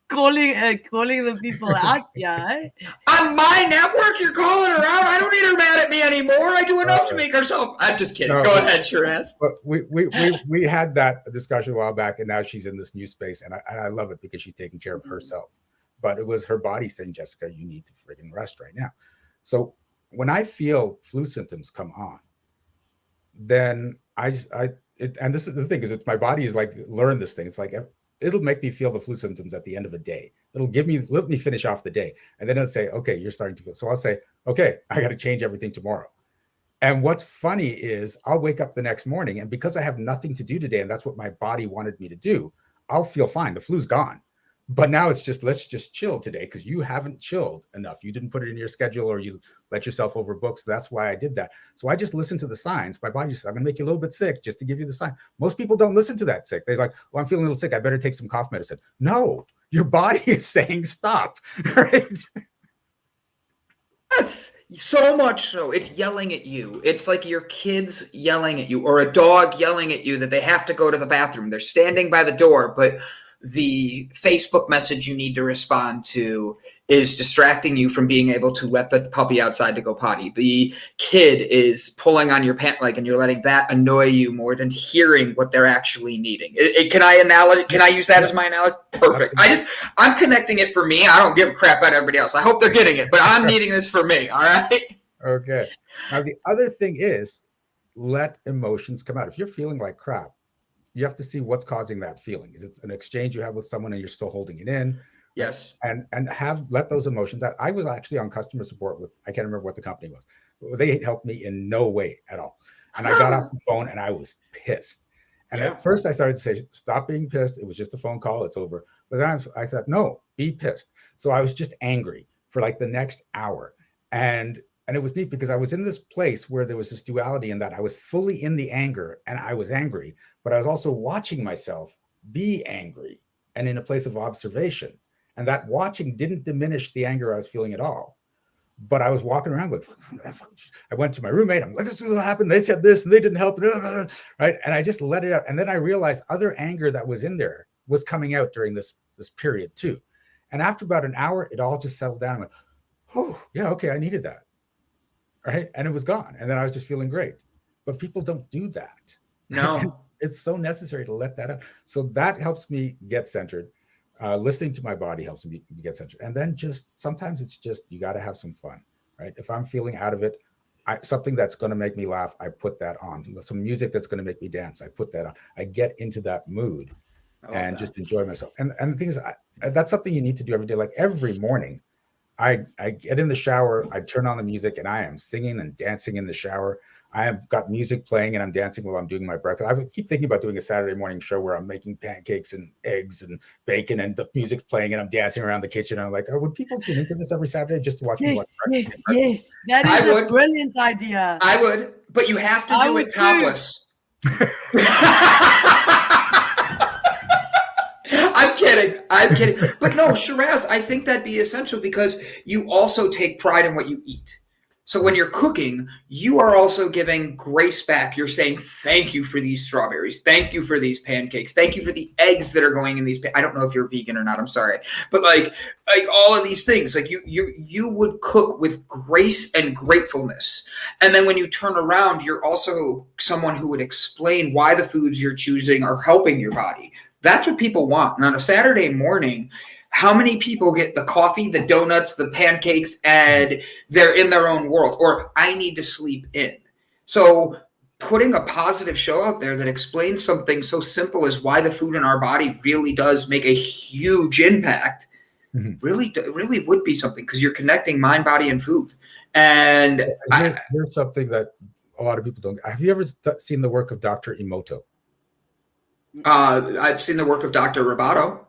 Calling the people out, yeah. On my network, you're calling her out. I don't need her mad at me anymore. I do enough to make herself. I'm just kidding. Go ahead, Shiraz. But we had that discussion a while back, and now she's in this new space, and I love it because she's taking care of herself. But it was her body saying, "Jessica, you need to friggin' rest right now." So when I feel flu symptoms come on, then and this is the thing, is it's my body is like learn this thing. It's like it'll make me feel the flu symptoms at the end of a day. Let me finish off the day, and then it'll say, "Okay, you're starting to feel." So I'll say, "Okay, I got to change everything tomorrow." And what's funny is I'll wake up the next morning, and because I have nothing to do today, and that's what my body wanted me to do, I'll feel fine. The flu's gone. But now it's just, let's just chill today because you haven't chilled enough. You didn't put it in your schedule or you let yourself overbook. So that's why I did that. So I just listened to the signs. My body says, I'm going to make you a little bit sick just to give you the sign. Most people don't listen to that sick. They're like, well, I'm feeling a little sick. I better take some cough medicine. No, your body is saying stop, right? Yes, so much so. It's yelling at you. It's like your kids yelling at you or a dog yelling at you that they have to go to the bathroom. They're standing by the door, but the Facebook message you need to respond to is distracting you from being able to let the puppy outside to go potty. The kid is pulling on your pant leg and you're letting that annoy you more than hearing what they're actually needing. Can I use that as my analogy? Perfect. I'm connecting it for me. I don't give a crap about everybody else. I hope they're getting it, but I'm needing this for me. All right. Okay. Now the other thing is let emotions come out. If you're feeling like crap, you have to see what's causing that feeling. Is it an exchange you have with someone and you're still holding it in? Yes. And let those emotions out. I was actually on customer support with, I can't remember what the company was. They helped me in no way at all. And I got off the phone and I was pissed. And at first I started to say, stop being pissed. It was just a phone call. It's over. But then I said, no, be pissed. So I was just angry for like the next hour. And it was neat because I was in this place where there was this duality in that I was fully in the anger and I was angry, but I was also watching myself be angry and in a place of observation. And that watching didn't diminish the anger I was feeling at all. But I was walking around with, I went to my roommate. I'm like, this is what happened. They said this and they didn't help. Right. And I just let it out. And then I realized other anger that was in there was coming out during this period too. And after about an hour, it all just settled down. I went, oh, yeah, okay, I needed that. Right. And it was gone. And then I was just feeling great. But people don't do that. No. It's so necessary to let that out. So that helps me get centered. Listening to my body helps me get centered. And then sometimes it's just, you got to have some fun, right? If I'm feeling out of it, something that's going to make me laugh, I put that on. Some music that's going to make me dance, I put that on. I get into that mood and just enjoy myself. And the thing is, that's something you need to do every day. Like every morning, I get in the shower, I turn on the music, and I am singing and dancing in the shower. I have got music playing and I'm dancing while I'm doing my breakfast. I would keep thinking about doing a Saturday morning show where I'm making pancakes and eggs and bacon and the music's playing and I'm dancing around the kitchen. I'm like, oh, would people tune into this every Saturday just to watch me? Yes. That is a brilliant idea. I would, but you have to do it topless. I'm kidding. But no, Shiraz, I think that'd be essential because you also take pride in what you eat. So when you're cooking, you are also giving grace back. You're saying, thank you for these strawberries. Thank you for these pancakes. Thank you for the eggs that are going in these. I don't know if you're vegan or not. I'm sorry. But like all of these things, like you would cook with grace and gratefulness. And then when you turn around, you're also someone who would explain why the foods you're choosing are helping your body. That's what people want. And on a Saturday morning, how many people get the coffee, the donuts, the pancakes, and they're in their own world? Or I need to sleep in. So putting a positive show out there that explains something so simple as why the food in our body really does make a huge impact really would be something because you're connecting mind, body, and food. And here's something that a lot of people don't. Have you ever seen the work of Dr. Emoto? I've seen the work of Dr. Roboto.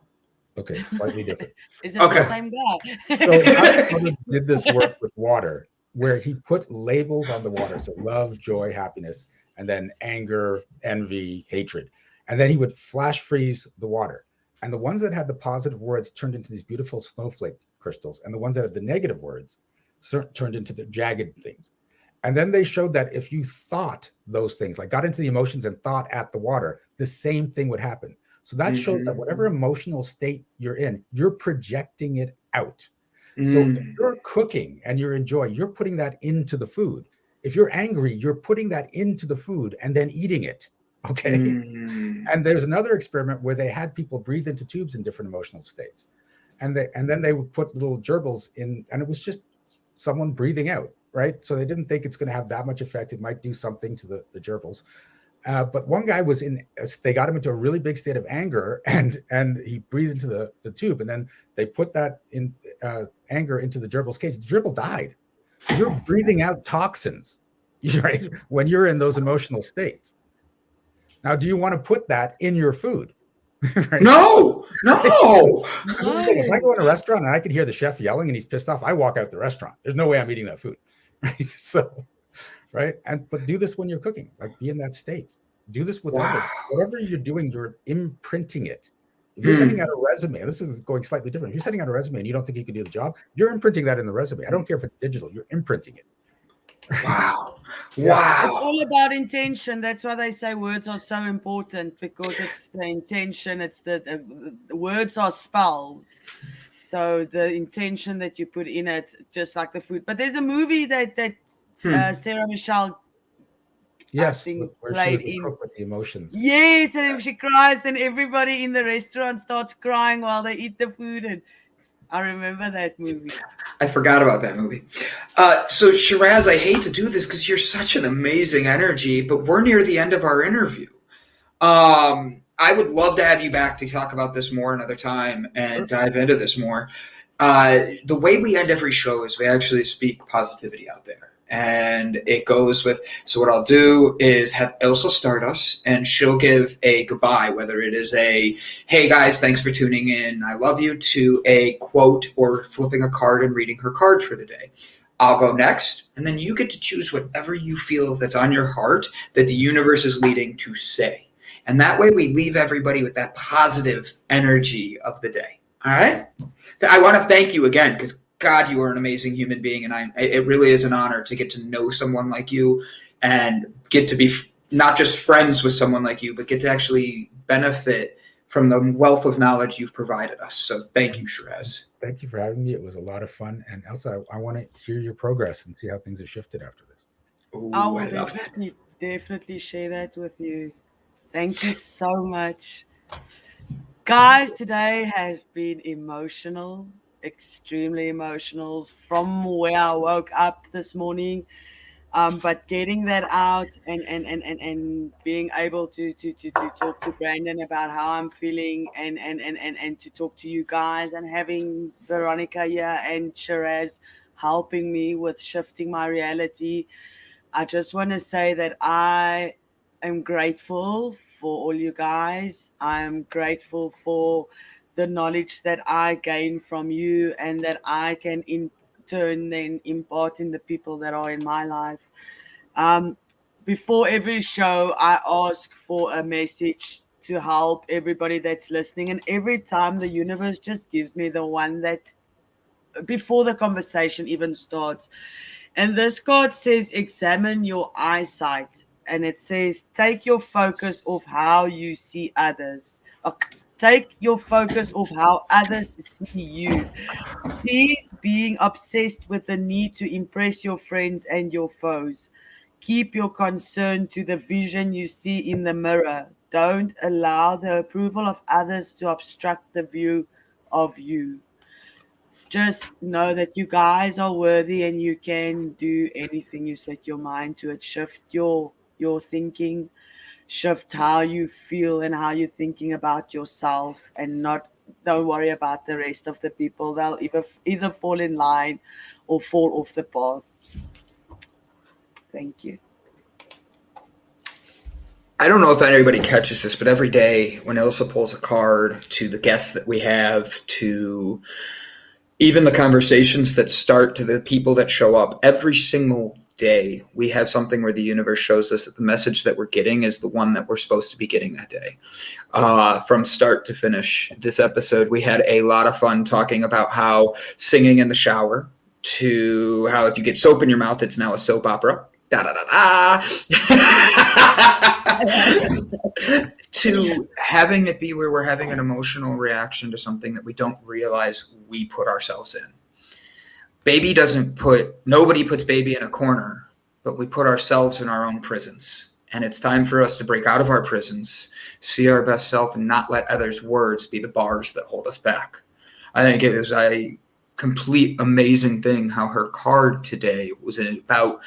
Okay, slightly different. Is this Okay. the same guy? So Harry Potter did this work with water, where he put labels on the water, so love, joy, happiness, and then anger, envy, hatred, and then he would flash freeze the water. And the ones that had the positive words turned into these beautiful snowflake crystals, and the ones that had the negative words turned into the jagged things. And then they showed that if you thought those things, like got into the emotions and thought at the water, the same thing would happen. So that shows that whatever emotional state you're in, you're projecting it out. So if you're cooking and you're enjoying, you're putting that into the food. If you're angry, you're putting that into the food and then eating it. Okay. And there's another experiment where they had people breathe into tubes in different emotional states. And then they would put little gerbils in, and it was just someone breathing out, right? So they didn't think it's going to have that much effect. It might do something to the gerbils. But one guy they got him into a really big state of anger, and he breathed into the tube, and then they put that in anger into the gerbil's cage. The gerbil died. You're breathing out toxins, right? When you're in those emotional states. Now, do you want to put that in your food? Right? No. If I go in a restaurant and I can hear the chef yelling and he's pissed off, I walk out the restaurant. There's no way I'm eating that food, right? So, right, but do this when you're cooking. Like, be in that state. Do this with whatever you're doing. You're imprinting it. If you're sending out a resume, this is going slightly different. If you're sending out a resume and you don't think you can do the job, you're imprinting that in the resume. I don't care if it's digital. You're imprinting it. Wow. It's all about intention. That's why they say words are so important, because it's the intention. It's the words are spells. So the intention that you put in it, just like the food. But there's a movie that Sarah Michelle, Yes, I think, where she played was the in. cook with the emotions. Yes, and if she cries, then everybody in the restaurant starts crying while they eat the food. And I remember that movie. I forgot about that movie. So Shiraz, I hate to do this because you're such an amazing energy, but we're near the end of our interview. I would love to have you back to talk about this more another time and dive into this more. The way we end every show is we actually speak positivity out there. And it goes with, so what I'll do is have Ilse start us, and she'll give a goodbye, whether it is a, hey guys, thanks for tuning in, I love you, to a quote or flipping a card and reading her card for the day. I'll go next, and then you get to choose whatever you feel that's on your heart that the universe is leading to say. And that way we leave everybody with that positive energy of the day. All right? I want to thank you again, because God, you are an amazing human being, and it really is an honor to get to know someone like you and get to be not just friends with someone like you, but get to actually benefit from the wealth of knowledge you've provided us. So thank you, Shiraz. Thank you for having me. It was a lot of fun. And Elsa, I want to hear your progress and see how things have shifted after this. Ooh, I will definitely share that with you. Thank you so much. Guys, today has been emotional. Extremely emotional from where I woke up this morning, but getting that out and being able to talk to Brandon about how I'm feeling and to talk to you guys, and having Veronica here and Shiraz helping me with shifting my reality. I just want to say that I am grateful for all you guys. I'm grateful for the knowledge that I gain from you, and that I can in turn then impart in the people that are in my life. Before every show, I ask for a message to help everybody that's listening. And every time the universe just gives me the one that before the conversation even starts. And this card says, examine your eyesight. And it says, take your focus off how you see others. Take your focus off how others see you. Cease being obsessed with the need to impress your friends and your foes. Keep your concern to the vision you see in the mirror. Don't allow the approval of others to obstruct the view of you. Just know that you guys are worthy, and you can do anything you set your mind to it. Shift your thinking, shift how you feel and how you're thinking about yourself, and don't worry about the rest of the people. They'll either fall in line or fall off the path. Thank you. I don't know if anybody catches this, but every day when Ilse pulls a card, to the guests that we have, to even the conversations that start, to the people that show up, every single day we have something where the universe shows us that the message that we're getting is the one that we're supposed to be getting that day. From start to finish, this episode, we had a lot of fun talking about how singing in the shower, to how if you get soap in your mouth, it's now a soap opera. Da da da da. To having it be where we're having an emotional reaction to something that we don't realize we put ourselves in. Nobody puts baby in a corner, but we put ourselves in our own prisons. And it's time for us to break out of our prisons, see our best self, and not let others' words be the bars that hold us back. I think it is a complete amazing thing how her card today was about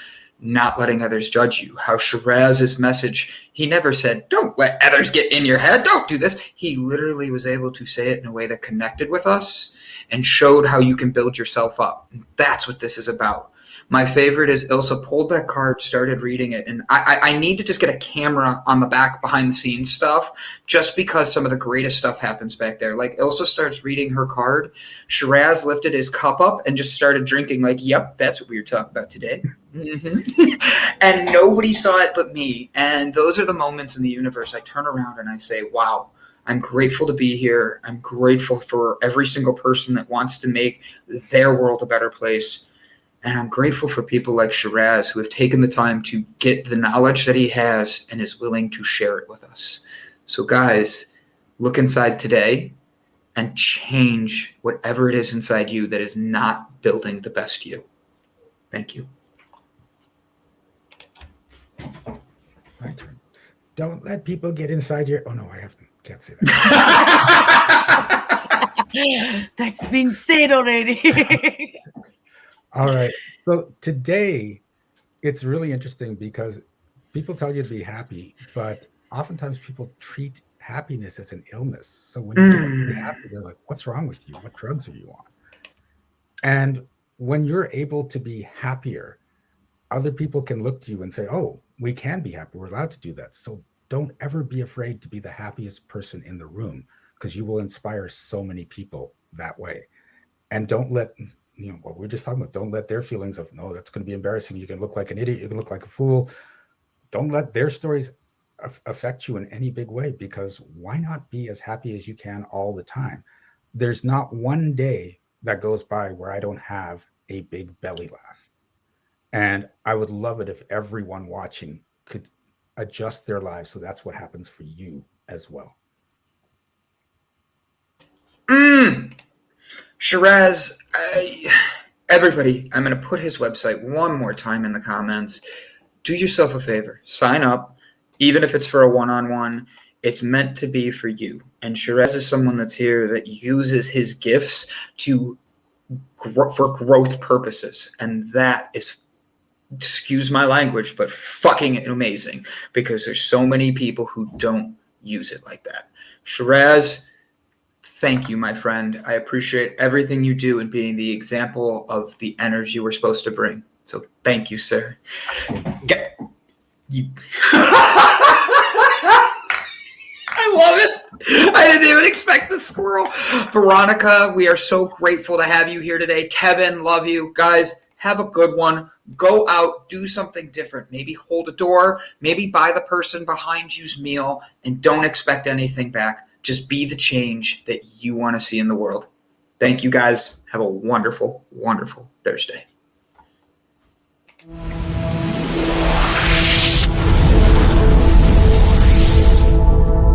not letting others judge you. How Shiraz's message, he never said, don't let others get in your head, don't do this. He literally was able to say it in a way that connected with us and showed how you can build yourself up. And that's what this is about. My favorite is Ilse pulled that card, started reading it, and I need to just get a camera on the back behind the scenes stuff, just because some of the greatest stuff happens back there. Like Ilse starts reading her card, Shiraz lifted his cup up and just started drinking like, yep, that's what we were talking about today. And nobody saw it but me. And those are the moments in the universe I turn around and I say, wow, I'm grateful to be here. I'm grateful for every single person that wants to make their world a better place. And I'm grateful for people like Shiraz who have taken the time to get the knowledge that he has and is willing to share it with us. So guys, look inside today and change whatever it is inside you that is not building the best you. Thank you. My turn. Don't let people get inside your... Oh, no, can't say that. That's been said already. All right. So today, it's really interesting because people tell you to be happy, but oftentimes people treat happiness as an illness. So when you don't be happy, they're like, what's wrong with you? What drugs are you on? And when you're able to be happier, other people can look to you and say, oh, we can be happy. We're allowed to do that. So don't ever be afraid to be the happiest person in the room, because you will inspire so many people that way. And don't let... what we're just talking about, don't let their feelings of, no, that's going to be embarrassing. You can look like an idiot. You can look like a fool. Don't let their stories affect you in any big way, because why not be as happy as you can all the time? There's not one day that goes by where I don't have a big belly laugh. And I would love it if everyone watching could adjust their lives so that's what happens for you as well. Shiraz, everybody, I'm going to put his website one more time in the comments. Do yourself a favor. Sign up, even if it's for a one-on-one. It's meant to be for you. And Shiraz is someone that's here that uses his gifts for growth purposes. And that is, excuse my language, but fucking amazing, because there's so many people who don't use it like that. Shiraz, thank you, my friend. I appreciate everything you do and being the example of the energy we're supposed to bring. So thank you, sir. I love it. I didn't even expect the squirrel. Veronica, we are so grateful to have you here today. Kevin, love you. Guys, have a good one. Go out, do something different. Maybe hold a door. Maybe buy the person behind you's meal, and don't expect anything back. Just be the change that you want to see in the world. Thank you, guys. Have a wonderful, wonderful Thursday.